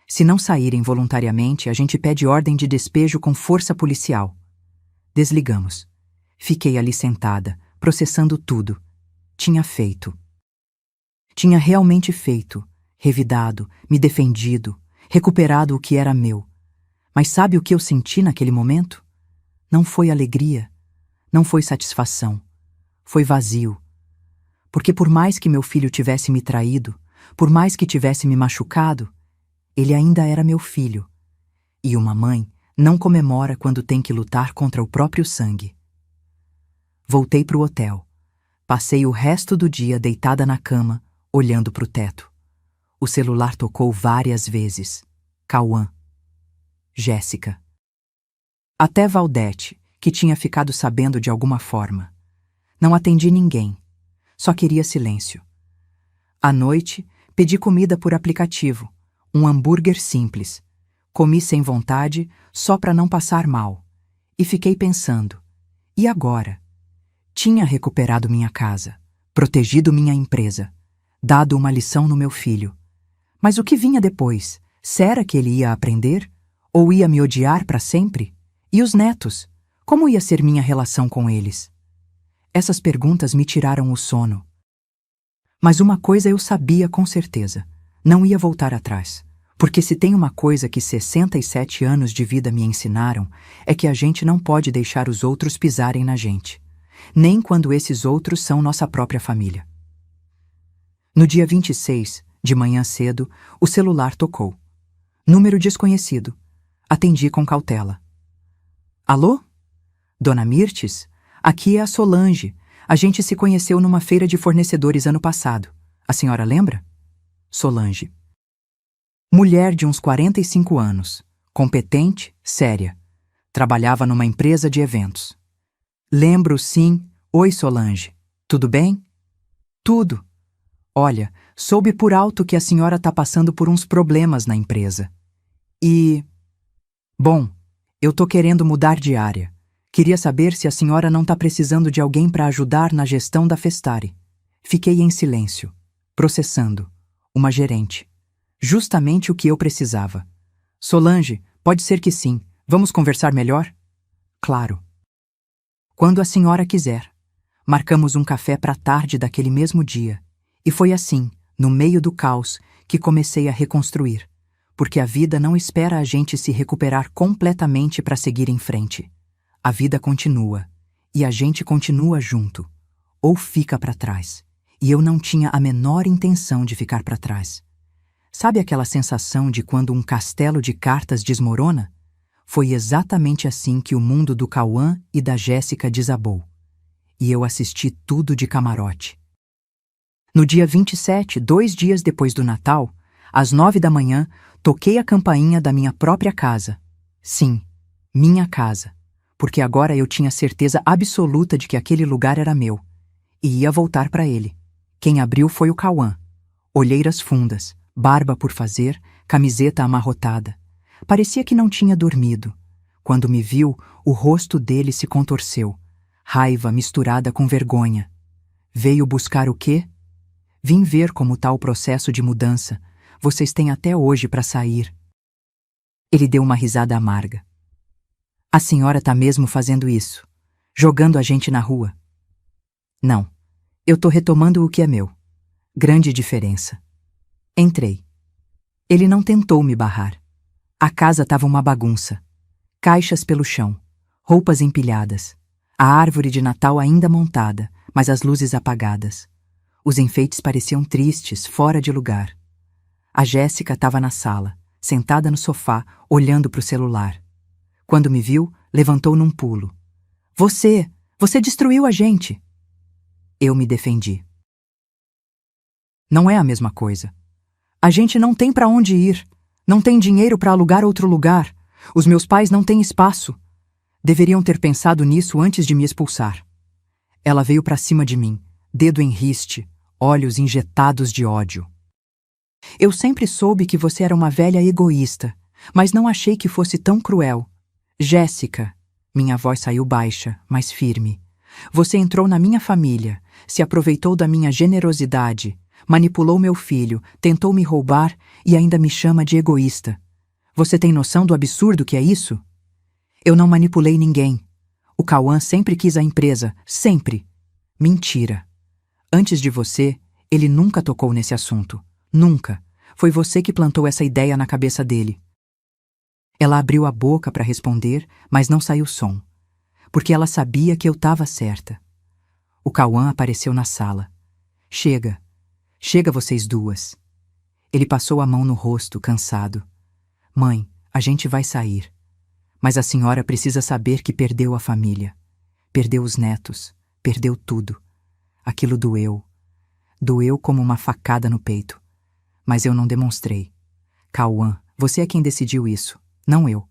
Se não saírem voluntariamente, a gente pede ordem de despejo com força policial. Desligamos. Fiquei ali sentada, processando tudo. Tinha feito. Tinha realmente feito, revidado, me defendido, recuperado o que era meu. Mas sabe o que eu senti naquele momento? Não foi alegria, não foi satisfação, foi vazio. Porque por mais que meu filho tivesse me traído, por mais que tivesse me machucado, ele ainda era meu filho. E uma mãe não comemora quando tem que lutar contra o próprio sangue. Voltei para o hotel. Passei o resto do dia deitada na cama, olhando para o teto. O celular tocou várias vezes. Cauã. Jéssica. Até Valdete, que tinha ficado sabendo de alguma forma. Não atendi ninguém. Só queria silêncio. À noite, pedi comida por aplicativo. Um hambúrguer simples. Comi sem vontade, só para não passar mal. E fiquei pensando. E agora? Tinha recuperado minha casa, protegido minha empresa, dado uma lição no meu filho. Mas o que vinha depois? Será que ele ia aprender? Ou ia me odiar para sempre? E os netos? Como ia ser minha relação com eles? Essas perguntas me tiraram o sono. Mas uma coisa eu sabia com certeza: não ia voltar atrás. Porque se tem uma coisa que 67 anos de vida me ensinaram, é que a gente não pode deixar os outros pisarem na gente. Nem quando esses outros são nossa própria família. No dia 26, de manhã cedo, o celular tocou. Número desconhecido. Atendi com cautela. Alô? Dona Mirtes? Aqui é a Solange. A gente se conheceu numa feira de fornecedores ano passado. A senhora lembra? Solange. Mulher de uns 45 anos. Competente, séria. Trabalhava numa empresa de eventos. Lembro, sim. Oi, Solange. Tudo bem? Tudo. Olha, soube por alto que a senhora está passando por uns problemas na empresa. Bom, eu tô querendo mudar de área. Queria saber se a senhora não está precisando de alguém para ajudar na gestão da Festare. Fiquei em silêncio, processando. Uma gerente. Justamente o que eu precisava. Solange, pode ser que sim. Vamos conversar melhor? Claro. Quando a senhora quiser. Marcamos um café para a tarde daquele mesmo dia. E foi assim, no meio do caos, que comecei a reconstruir. Porque a vida não espera a gente se recuperar completamente para seguir em frente. A vida continua. E a gente continua junto. Ou fica para trás. E eu não tinha a menor intenção de ficar para trás. Sabe aquela sensação de quando um castelo de cartas desmorona? Foi exatamente assim que o mundo do Cauã e da Jéssica desabou. E eu assisti tudo de camarote. No dia 27, 2 dias depois do Natal, às 9 da manhã, toquei a campainha da minha própria casa. Sim, minha casa. Porque agora eu tinha certeza absoluta de que aquele lugar era meu. E ia voltar para ele. Quem abriu foi o Cauã. Olheiras fundas, barba por fazer, camiseta amarrotada. Parecia que não tinha dormido. Quando me viu, o rosto dele se contorceu. Raiva misturada com vergonha. Veio buscar o quê? Vim ver como está o processo de mudança. Vocês têm até hoje para sair. Ele deu uma risada amarga. A senhora está mesmo fazendo isso? Jogando a gente na rua? Não. Eu tô retomando o que é meu. Grande diferença. Entrei. Ele não tentou me barrar. A casa estava uma bagunça. Caixas pelo chão, roupas empilhadas, a árvore de Natal ainda montada, mas as luzes apagadas, Os enfeites pareciam tristes, fora de lugar. A Jéssica estava na sala, sentada no sofá, olhando para o celular. Quando me viu, levantou num pulo. Você destruiu a gente! Eu me defendi. Não é a mesma coisa. A gente não tem para onde ir. Não tem dinheiro para alugar outro lugar. Os meus pais não têm espaço. Deveriam ter pensado nisso antes de me expulsar. Ela veio para cima de mim, dedo em riste, olhos injetados de ódio. Eu sempre soube que você era uma velha egoísta, mas não achei que fosse tão cruel. Jéssica, minha voz saiu baixa, mas firme. Você entrou na minha família, se aproveitou da minha generosidade, manipulou meu filho, tentou me roubar e ainda me chama de egoísta. Você tem noção do absurdo que é isso? Eu não manipulei ninguém. O Cauã sempre quis a empresa, sempre. Mentira. Antes de você, ele nunca tocou nesse assunto. Nunca. Foi você que plantou essa ideia na cabeça dele. Ela abriu a boca para responder, mas não saiu som, porque ela sabia que eu estava certa. O Cauã apareceu na sala. Chega. Chega vocês duas. Ele passou a mão no rosto, cansado. Mãe, a gente vai sair. Mas a senhora precisa saber que perdeu a família. Perdeu os netos. Perdeu tudo. Aquilo doeu. Doeu como uma facada no peito. Mas eu não demonstrei. Cauã, você é quem decidiu isso, não eu.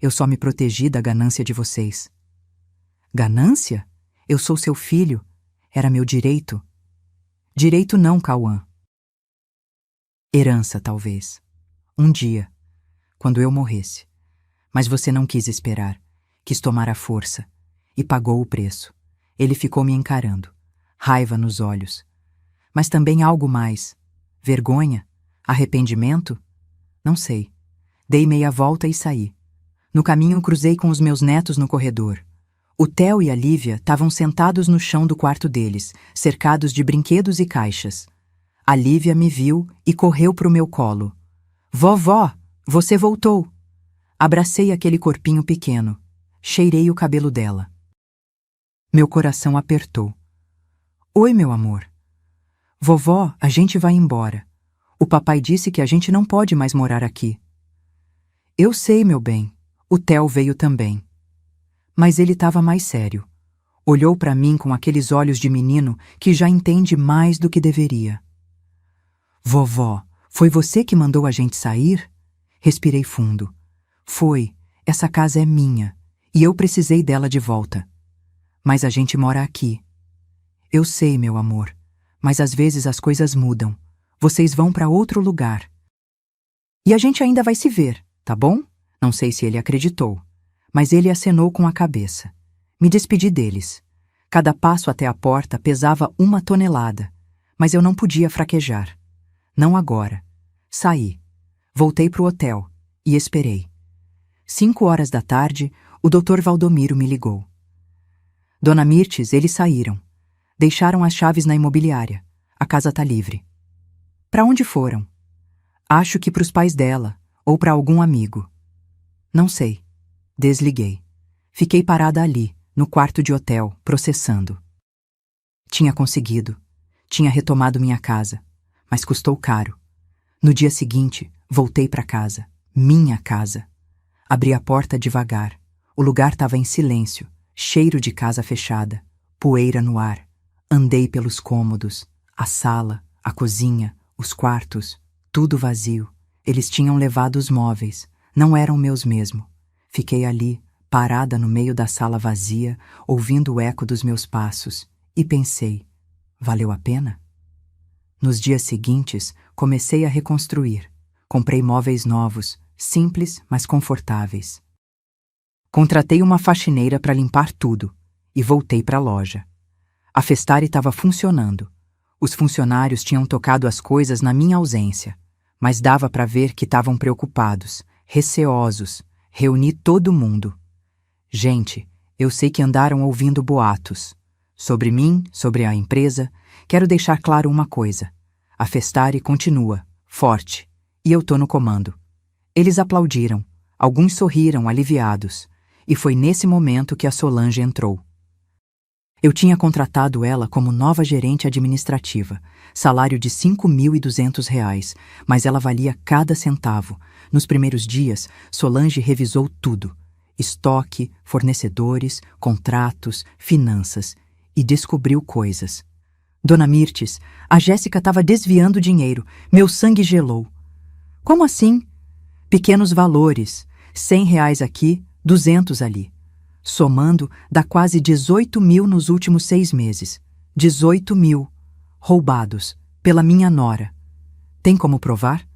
Eu só me protegi da ganância de vocês. Ganância? Eu sou seu filho. Era meu direito. Direito não, Cauã. Herança, talvez. Um dia, quando eu morresse. Mas você não quis esperar. Quis tomar a força. E pagou o preço. Ele ficou me encarando. Raiva nos olhos. Mas também algo mais. Vergonha? Arrependimento? Não sei. Dei meia volta e saí. No caminho cruzei com os meus netos no corredor. O Theo e a Lívia estavam sentados no chão do quarto deles, cercados de brinquedos e caixas. A Lívia me viu e correu pro meu colo. Vovó, você voltou! Abracei aquele corpinho pequeno. Cheirei o cabelo dela. Meu coração apertou. Oi, meu amor. Vovó, a gente vai embora. O papai disse que a gente não pode mais morar aqui. Eu sei, meu bem. O Theo veio também. Mas ele estava mais sério. Olhou para mim com aqueles olhos de menino que já entende mais do que deveria. Vovó, foi você que mandou a gente sair? Respirei fundo. Foi. Essa casa é minha. E eu precisei dela de volta. Mas a gente mora aqui. Eu sei, meu amor. Mas às vezes as coisas mudam. Vocês vão para outro lugar. E a gente ainda vai se ver, tá bom? Não sei se ele acreditou. Mas ele acenou com a cabeça. Me despedi deles. Cada passo até a porta pesava 1 tonelada. Mas eu não podia fraquejar. Não agora. Saí. Voltei pro hotel. E esperei. 5 horas da tarde, o Dr. Valdomiro me ligou. Dona Mirtes, eles saíram. Deixaram as chaves na imobiliária. A casa tá livre. Para onde foram? Acho que pros pais dela, ou para algum amigo. Não sei. Desliguei. Fiquei parada ali, no quarto de hotel, processando. Tinha conseguido. Tinha retomado minha casa. Mas custou caro. No dia seguinte, voltei para casa. Minha casa. Abri a porta devagar. O lugar estava em silêncio, cheiro de casa fechada, poeira no ar. Andei pelos cômodos, a sala, a cozinha, os quartos, tudo vazio. Eles tinham levado os móveis, não eram meus mesmo. Fiquei ali, parada no meio da sala vazia, ouvindo o eco dos meus passos, e pensei, valeu a pena? Nos dias seguintes, comecei a reconstruir. Comprei móveis novos, simples, mas confortáveis. Contratei uma faxineira para limpar tudo, e voltei para a loja. A Festari estava funcionando. Os funcionários tinham tocado as coisas na minha ausência, mas dava para ver que estavam preocupados, receosos. Reuni todo mundo. Gente, eu sei que andaram ouvindo boatos. Sobre mim, sobre a empresa, quero deixar claro uma coisa. A Festari continua, forte, e eu tô no comando. Eles aplaudiram, alguns sorriram aliviados, e foi nesse momento que a Solange entrou. Eu tinha contratado ela como nova gerente administrativa, salário de R$ 5.200, mas ela valia cada centavo. Nos primeiros dias, Solange revisou tudo: estoque, fornecedores, contratos, finanças, e descobriu coisas. Dona Mirtes, a Jéssica estava desviando dinheiro. Meu sangue gelou. Como assim? Pequenos valores, R$ 100 aqui, 200 ali. Somando, dá quase 18 mil nos últimos 6 meses. 18 mil. Roubados. Pela minha nora. Tem como provar?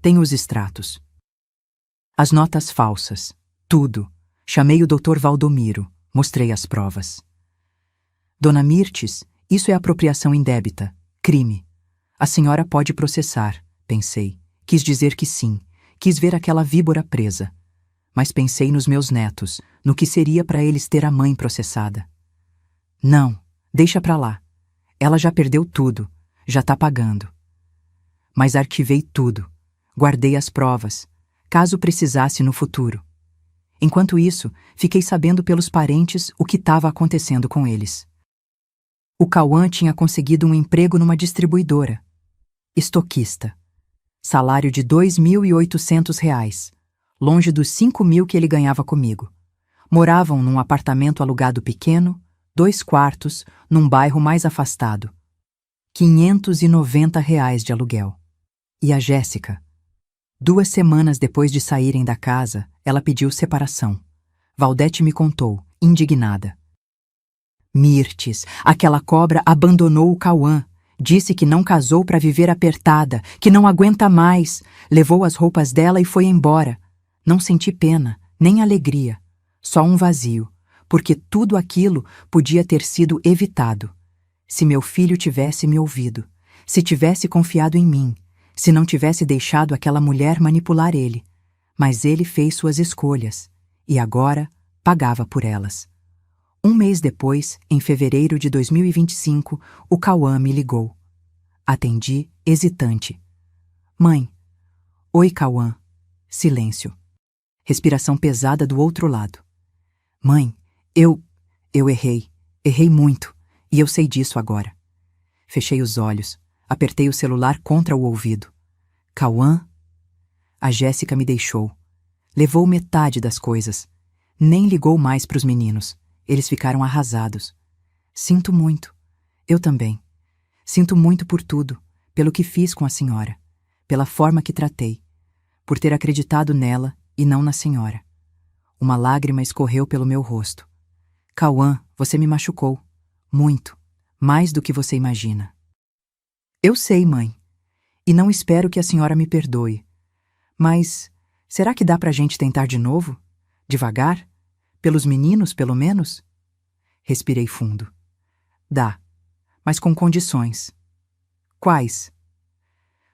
Tenho os extratos. As notas falsas. Tudo. Chamei o Dr. Valdomiro. Mostrei as provas. Dona Mirtes, isso é apropriação indébita. Crime. A senhora pode processar, pensei. Quis dizer que sim. Quis ver aquela víbora presa. Mas pensei nos meus netos, no que seria para eles ter a mãe processada. Não, deixa pra lá. Ela já perdeu tudo, já tá pagando. Mas arquivei tudo, guardei as provas, caso precisasse no futuro. Enquanto isso, fiquei sabendo pelos parentes o que estava acontecendo com eles. O Cauã tinha conseguido um emprego numa distribuidora. Estoquista. Salário de R$ 2.800. Longe dos 5 mil que ele ganhava comigo. Moravam num apartamento alugado pequeno, 2 quartos, num bairro mais afastado. R$ 590 de aluguel. E a Jéssica? 2 semanas depois de saírem da casa, ela pediu separação. Valdete me contou, indignada. Mirtes, aquela cobra abandonou o Cauã. Disse que não casou para viver apertada, que não aguenta mais. Levou as roupas dela e foi embora. Não senti pena, nem alegria, só um vazio, porque tudo aquilo podia ter sido evitado. Se meu filho tivesse me ouvido, se tivesse confiado em mim, se não tivesse deixado aquela mulher manipular ele. Mas ele fez suas escolhas, e agora pagava por elas. Um mês depois, em fevereiro de 2025, o Cauã me ligou. Atendi, hesitante. Mãe. Oi, Cauã. Silêncio. Respiração pesada do outro lado. Mãe, eu errei. Errei muito, e eu sei disso agora. Fechei os olhos, apertei o celular contra o ouvido. Cauã? A Jéssica me deixou. Levou metade das coisas. Nem ligou mais para os meninos. Eles ficaram arrasados. Sinto muito. Eu também. Sinto muito por tudo, pelo que fiz com a senhora, pela forma que tratei, por ter acreditado nela e não na senhora. Uma lágrima escorreu pelo meu rosto. Cauã, você me machucou. Muito. Mais do que você imagina. Eu sei, mãe. E não espero que a senhora me perdoe. Mas será que dá pra gente tentar de novo? Devagar? Pelos meninos, pelo menos? Respirei fundo. Dá, mas com condições. Quais?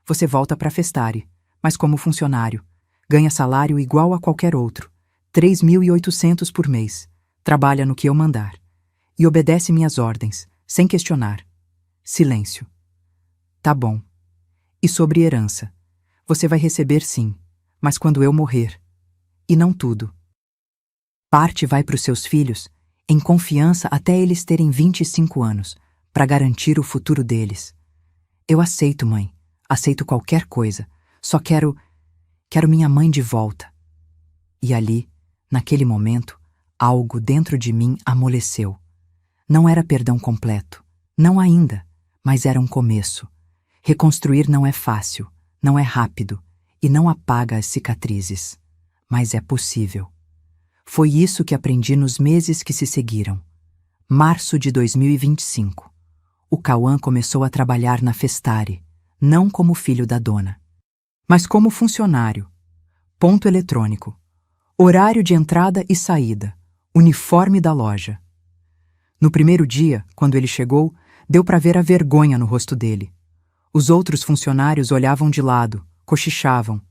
Você volta pra Festare, mas como funcionário. Ganha salário igual a qualquer outro. 3.800 por mês. Trabalha no que eu mandar. E obedece minhas ordens, sem questionar. Silêncio. Tá bom. E sobre herança? Você vai receber sim, mas quando eu morrer. E não tudo. Parte vai para os seus filhos, em confiança até eles terem 25 anos, para garantir o futuro deles. Eu aceito, mãe. Aceito qualquer coisa. Só quero minha mãe de volta. E ali, naquele momento, algo dentro de mim amoleceu. Não era perdão completo. Não ainda, mas era um começo. Reconstruir não é fácil, não é rápido e não apaga as cicatrizes. Mas é possível. Foi isso que aprendi nos meses que se seguiram. Março de 2025. O Cauã começou a trabalhar na Festare, não como filho da dona, mas como funcionário. Ponto eletrônico. Horário de entrada e saída. Uniforme da loja. No primeiro dia, quando ele chegou, deu para ver a vergonha no rosto dele. Os outros funcionários olhavam de lado, cochichavam.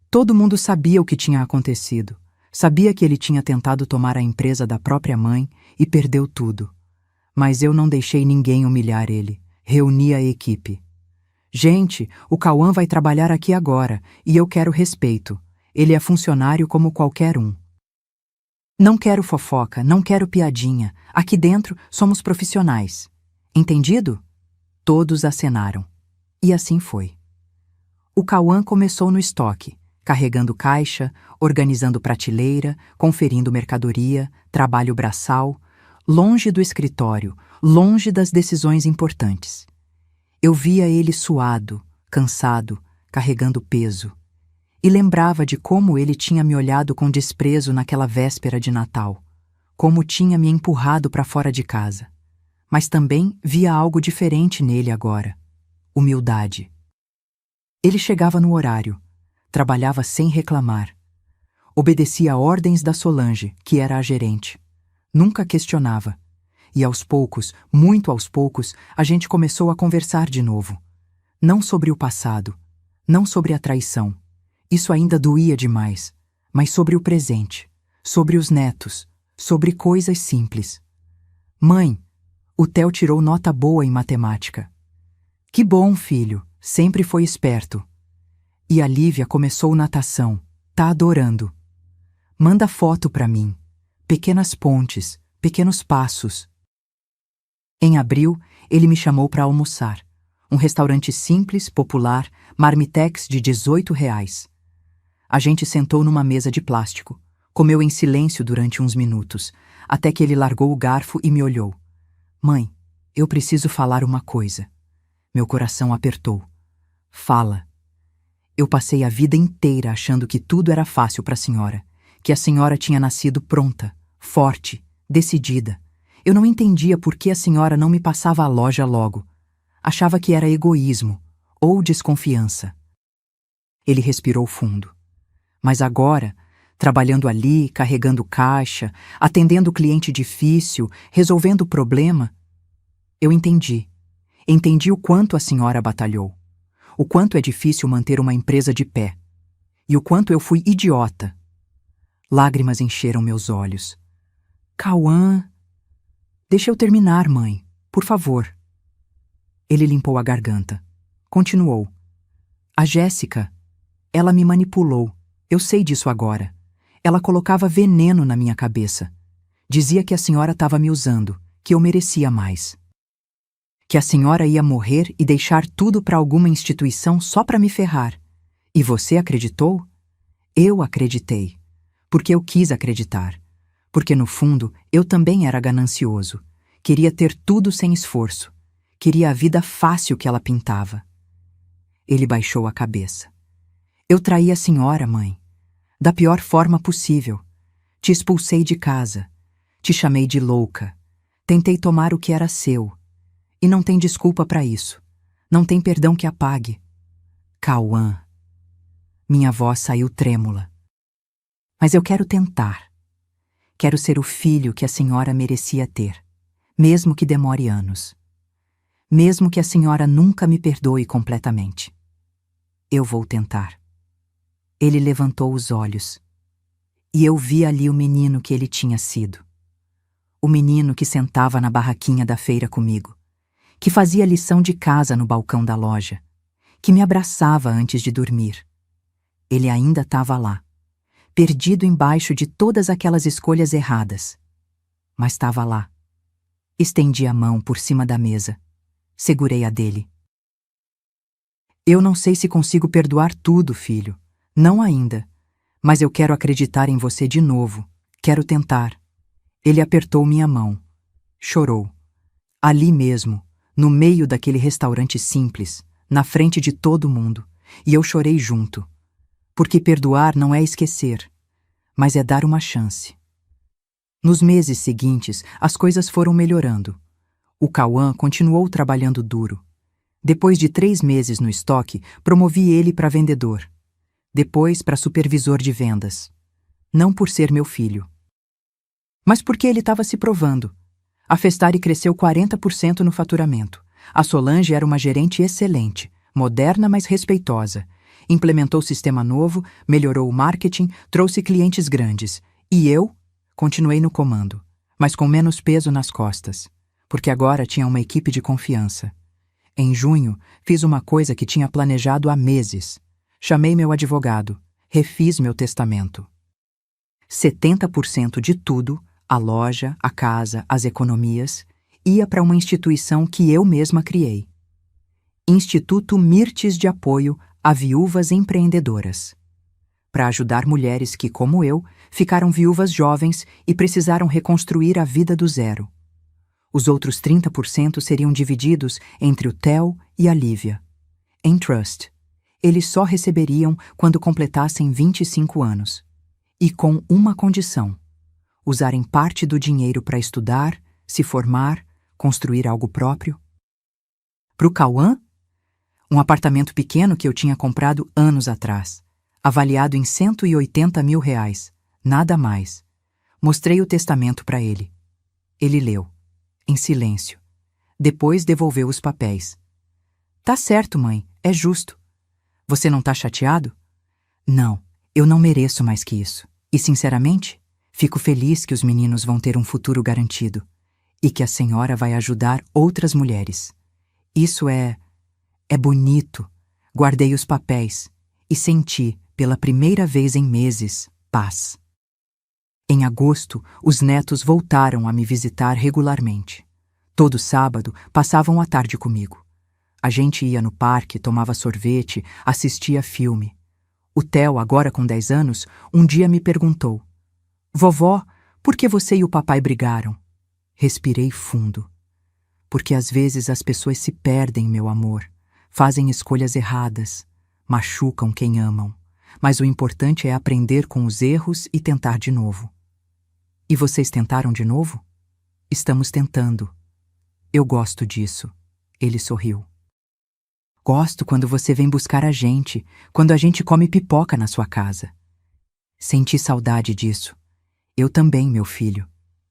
Todo mundo sabia o que tinha acontecido. Sabia que ele tinha tentado tomar a empresa da própria mãe e perdeu tudo. Mas eu não deixei ninguém humilhar ele. Reuni a equipe. Gente, o Cauã vai trabalhar aqui agora e eu quero respeito. Ele é funcionário como qualquer um. Não quero fofoca, não quero piadinha. Aqui dentro somos profissionais. Entendido? Todos acenaram. E assim foi. O Cauã começou no estoque, carregando caixa, organizando prateleira, conferindo mercadoria, trabalho braçal, longe do escritório, longe das decisões importantes. Eu via ele suado, cansado, carregando peso, e lembrava de como ele tinha me olhado com desprezo naquela véspera de Natal, como tinha me empurrado para fora de casa. Mas também via algo diferente nele agora: humildade. Ele chegava no horário, trabalhava sem reclamar, obedecia ordens da Solange, que era a gerente. Nunca questionava. E aos poucos, muito aos poucos, a gente começou a conversar de novo. Não sobre o passado, não sobre a traição. Isso ainda doía demais. Mas sobre o presente, sobre os netos, sobre coisas simples. Mãe, o Theo tirou nota boa em matemática. Que bom, filho, sempre foi esperto. E a Lívia começou natação, tá adorando. Manda foto pra mim. Pequenas pontes, pequenos passos. Em abril, ele me chamou para almoçar. Um restaurante simples, popular, marmitex de R$ 18. A gente sentou numa mesa de plástico. Comeu em silêncio durante uns minutos, até que ele largou o garfo e me olhou. Mãe, eu preciso falar uma coisa. Meu coração apertou. Fala. Eu passei a vida inteira achando que tudo era fácil para a senhora, que a senhora tinha nascido pronta, forte, decidida. Eu não entendia por que a senhora não me passava a loja logo. Achava que era egoísmo ou desconfiança. Ele respirou fundo. Mas agora, trabalhando ali, carregando caixa, atendendo cliente difícil, resolvendo o problema, eu entendi. Entendi o quanto a senhora batalhou. O quanto é difícil manter uma empresa de pé. E o quanto eu fui idiota. Lágrimas encheram meus olhos. Cauã... Deixa eu terminar, mãe. Por favor. Ele limpou a garganta. Continuou. A Jéssica, ela me manipulou. Eu sei disso agora. Ela colocava veneno na minha cabeça. Dizia que a senhora estava me usando, que eu merecia mais. Que a senhora ia morrer e deixar tudo para alguma instituição só para me ferrar. E você acreditou? Eu acreditei. Porque eu quis acreditar. Porque no fundo eu também era ganancioso. Queria ter tudo sem esforço. Queria a vida fácil que ela pintava. Ele baixou a cabeça. Eu traí a senhora, mãe. Da pior forma possível. Te expulsei de casa. Te chamei de louca. Tentei tomar o que era seu. E não tem desculpa para isso. Não tem perdão que apague. Cauã. Minha voz saiu trêmula. Mas eu quero tentar. Quero ser o filho que a senhora merecia ter, mesmo que demore anos. Mesmo que a senhora nunca me perdoe completamente. Eu vou tentar. Ele levantou os olhos. E eu vi ali o menino que ele tinha sido. O menino que sentava na barraquinha da feira comigo, que fazia lição de casa no balcão da loja, que me abraçava antes de dormir. Ele ainda estava lá, perdido embaixo de todas aquelas escolhas erradas. Mas estava lá. Estendi a mão por cima da mesa. Segurei a dele. Eu não sei se consigo perdoar tudo, filho. Não ainda. Mas eu quero acreditar em você de novo. Quero tentar. Ele apertou minha mão. Chorou. Ali mesmo, no meio daquele restaurante simples, na frente de todo mundo. E eu chorei junto. Porque perdoar não é esquecer, mas é dar uma chance. Nos meses seguintes, as coisas foram melhorando. O Cauã continuou trabalhando duro. Depois de 3 meses no estoque, promovi ele para vendedor. Depois para supervisor de vendas. Não por ser meu filho, mas porque ele estava se provando. A Festari cresceu 40% no faturamento. A Solange era uma gerente excelente, moderna, mas respeitosa. Implementou sistema novo, melhorou o marketing, trouxe clientes grandes. E eu continuei no comando, mas com menos peso nas costas, porque agora tinha uma equipe de confiança. Em junho, fiz uma coisa que tinha planejado há meses. Chamei meu advogado, refiz meu testamento. 70% de tudo, a loja, a casa, as economias, ia para uma instituição que eu mesma criei. Instituto Mirtes de Apoio a Viúvas Empreendedoras, para ajudar mulheres que, como eu, ficaram viúvas jovens e precisaram reconstruir a vida do zero. Os outros 30% seriam divididos entre o Theo e a Lívia. Em trust. Eles só receberiam quando completassem 25 anos. E com uma condição: usarem parte do dinheiro para estudar, se formar, construir algo próprio. Para o Cauã, um apartamento pequeno que eu tinha comprado anos atrás, avaliado em R$180 mil, nada mais. Mostrei o testamento para ele. Ele leu, em silêncio. Depois devolveu os papéis. Tá certo, mãe, é justo. Você não tá chateado? Não, eu não mereço mais que isso. E, sinceramente, fico feliz que os meninos vão ter um futuro garantido e que a senhora vai ajudar outras mulheres. Isso é bonito. Guardei os papéis e senti, pela primeira vez em meses, paz. Em agosto, os netos voltaram a me visitar regularmente. Todo sábado, passavam a tarde comigo. A gente ia no parque, tomava sorvete, assistia filme. O Theo, agora com 10 anos, um dia me perguntou: Vovó, por que você e o papai brigaram? Respirei fundo. Porque às vezes as pessoas se perdem, meu amor, fazem escolhas erradas, machucam quem amam, mas o importante é aprender com os erros e tentar de novo. E vocês tentaram de novo? Estamos tentando. Eu gosto disso. Ele sorriu. Gosto quando você vem buscar a gente, quando a gente come pipoca na sua casa. Senti saudade disso. Eu também, meu filho.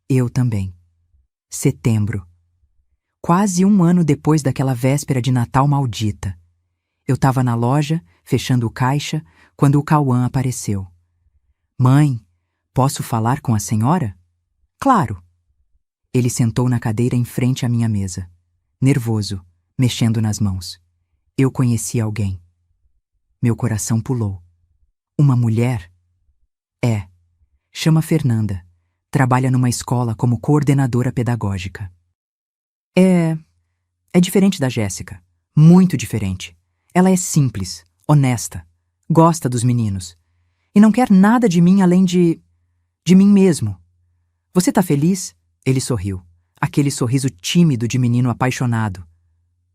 Eu também. Setembro. Quase um ano depois daquela véspera de Natal maldita. Eu estava na loja, fechando o caixa, quando o Cauã apareceu. Mãe, posso falar com a senhora? Claro. Ele sentou na cadeira em frente à minha mesa, nervoso, mexendo nas mãos. Eu conheci alguém. Meu coração pulou. Uma mulher? É. Chama Fernanda. Trabalha numa escola como coordenadora pedagógica. É diferente da Jéssica. Muito diferente. Ela é simples, honesta, gosta dos meninos. E não quer nada de mim além de mim mesmo. Você tá feliz? Ele sorriu. Aquele sorriso tímido de menino apaixonado.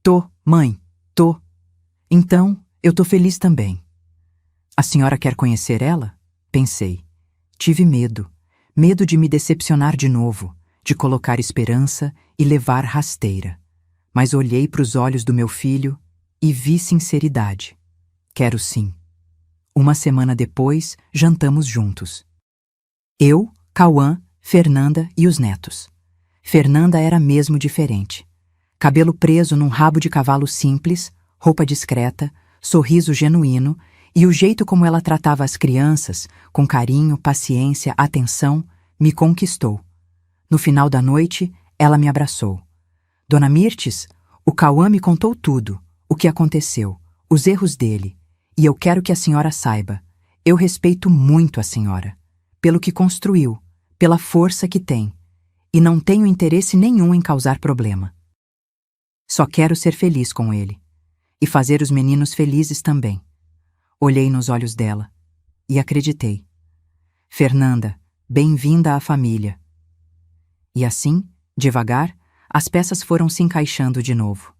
Tô, mãe, tô. Então, eu tô feliz também. A senhora quer conhecer ela? Pensei. Tive medo. Medo de me decepcionar de novo, de colocar esperança e levar rasteira. Mas olhei para os olhos do meu filho e vi sinceridade. Quero sim. Uma semana depois, jantamos juntos. Eu, Cauã, Fernanda e os netos. Fernanda era mesmo diferente. Cabelo preso num rabo de cavalo simples, roupa discreta, sorriso genuíno e o jeito como ela tratava as crianças, com carinho, paciência, atenção, me conquistou. No final da noite, ela me abraçou. Dona Mirtes, o Cauã me contou tudo, o que aconteceu, os erros dele, e eu quero que a senhora saiba, eu respeito muito a senhora, pelo que construiu, pela força que tem, e não tenho interesse nenhum em causar problema. Só quero ser feliz com ele, e fazer os meninos felizes também. Olhei nos olhos dela, e acreditei. Fernanda, bem-vinda à família. E assim, devagar, as peças foram se encaixando de novo.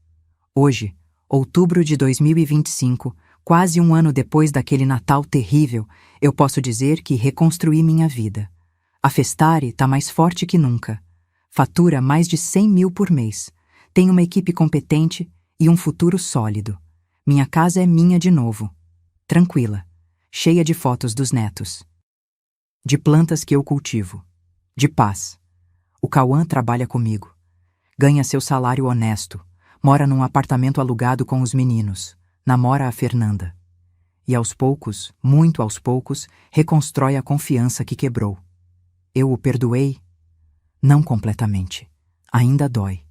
Hoje, outubro de 2025, quase um ano depois daquele Natal terrível, eu posso dizer que reconstruí minha vida. A Festare tá mais forte que nunca. Fatura mais de 100 mil por mês. Tem uma equipe competente e um futuro sólido. Minha casa é minha de novo. Tranquila, cheia de fotos dos netos. De plantas que eu cultivo. De paz. O Cauã trabalha comigo. Ganha seu salário honesto. Mora num apartamento alugado com os meninos. Namora a Fernanda. E aos poucos, muito aos poucos, reconstrói a confiança que quebrou. Eu o perdoei? Não completamente. Ainda dói.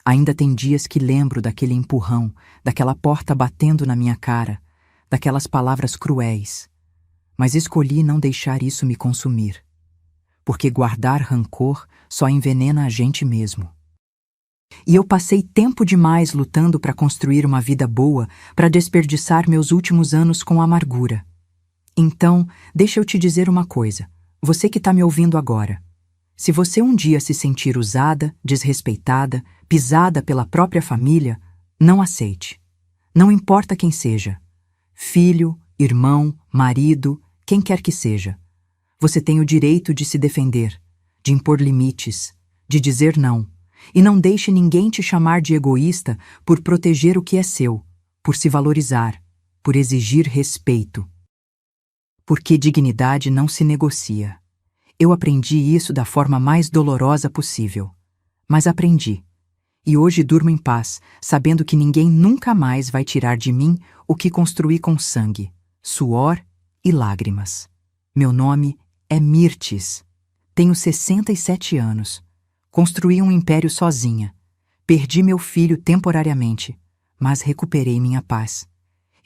Ainda tem dias que lembro daquele empurrão, daquela porta batendo na minha cara, daquelas palavras cruéis. Mas escolhi não deixar isso me consumir. porque guardar rancor só envenena a gente mesmo. E eu passei tempo demais lutando para construir uma vida boa, para desperdiçar meus últimos anos com amargura. Então, deixa eu te dizer uma coisa, você que está me ouvindo agora. Se você um dia se sentir usada, desrespeitada, pisada pela própria família, não aceite. Não importa quem seja. Filho, irmão, marido, quem quer que seja. Você tem o direito de se defender, de impor limites, de dizer não. E não deixe ninguém te chamar de egoísta por proteger o que é seu, por se valorizar, por exigir respeito. Porque dignidade não se negocia. Eu aprendi isso da forma mais dolorosa possível. Mas aprendi. E hoje durmo em paz, sabendo que ninguém nunca mais vai tirar de mim o que construí com sangue, suor e lágrimas. Meu nome é Mirtes. Tenho 67 anos. Construí um império sozinha. Perdi meu filho temporariamente, mas recuperei minha paz.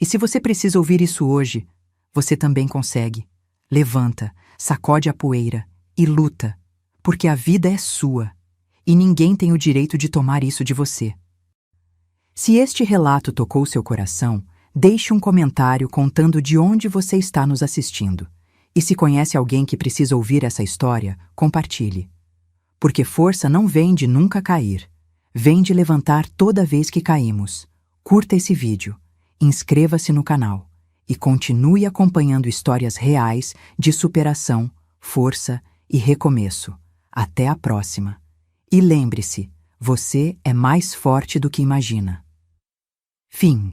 E se você precisa ouvir isso hoje, você também consegue. Levanta, sacode a poeira e luta, porque a vida é sua e ninguém tem o direito de tomar isso de você. Se este relato tocou seu coração, deixe um comentário contando de onde você está nos assistindo. E se conhece alguém que precisa ouvir essa história, compartilhe. Porque força não vem de nunca cair, vem de levantar toda vez que caímos. Curta esse vídeo, inscreva-se no canal e continue acompanhando histórias reais de superação, força e recomeço. Até a próxima. E lembre-se, você é mais forte do que imagina. Fim.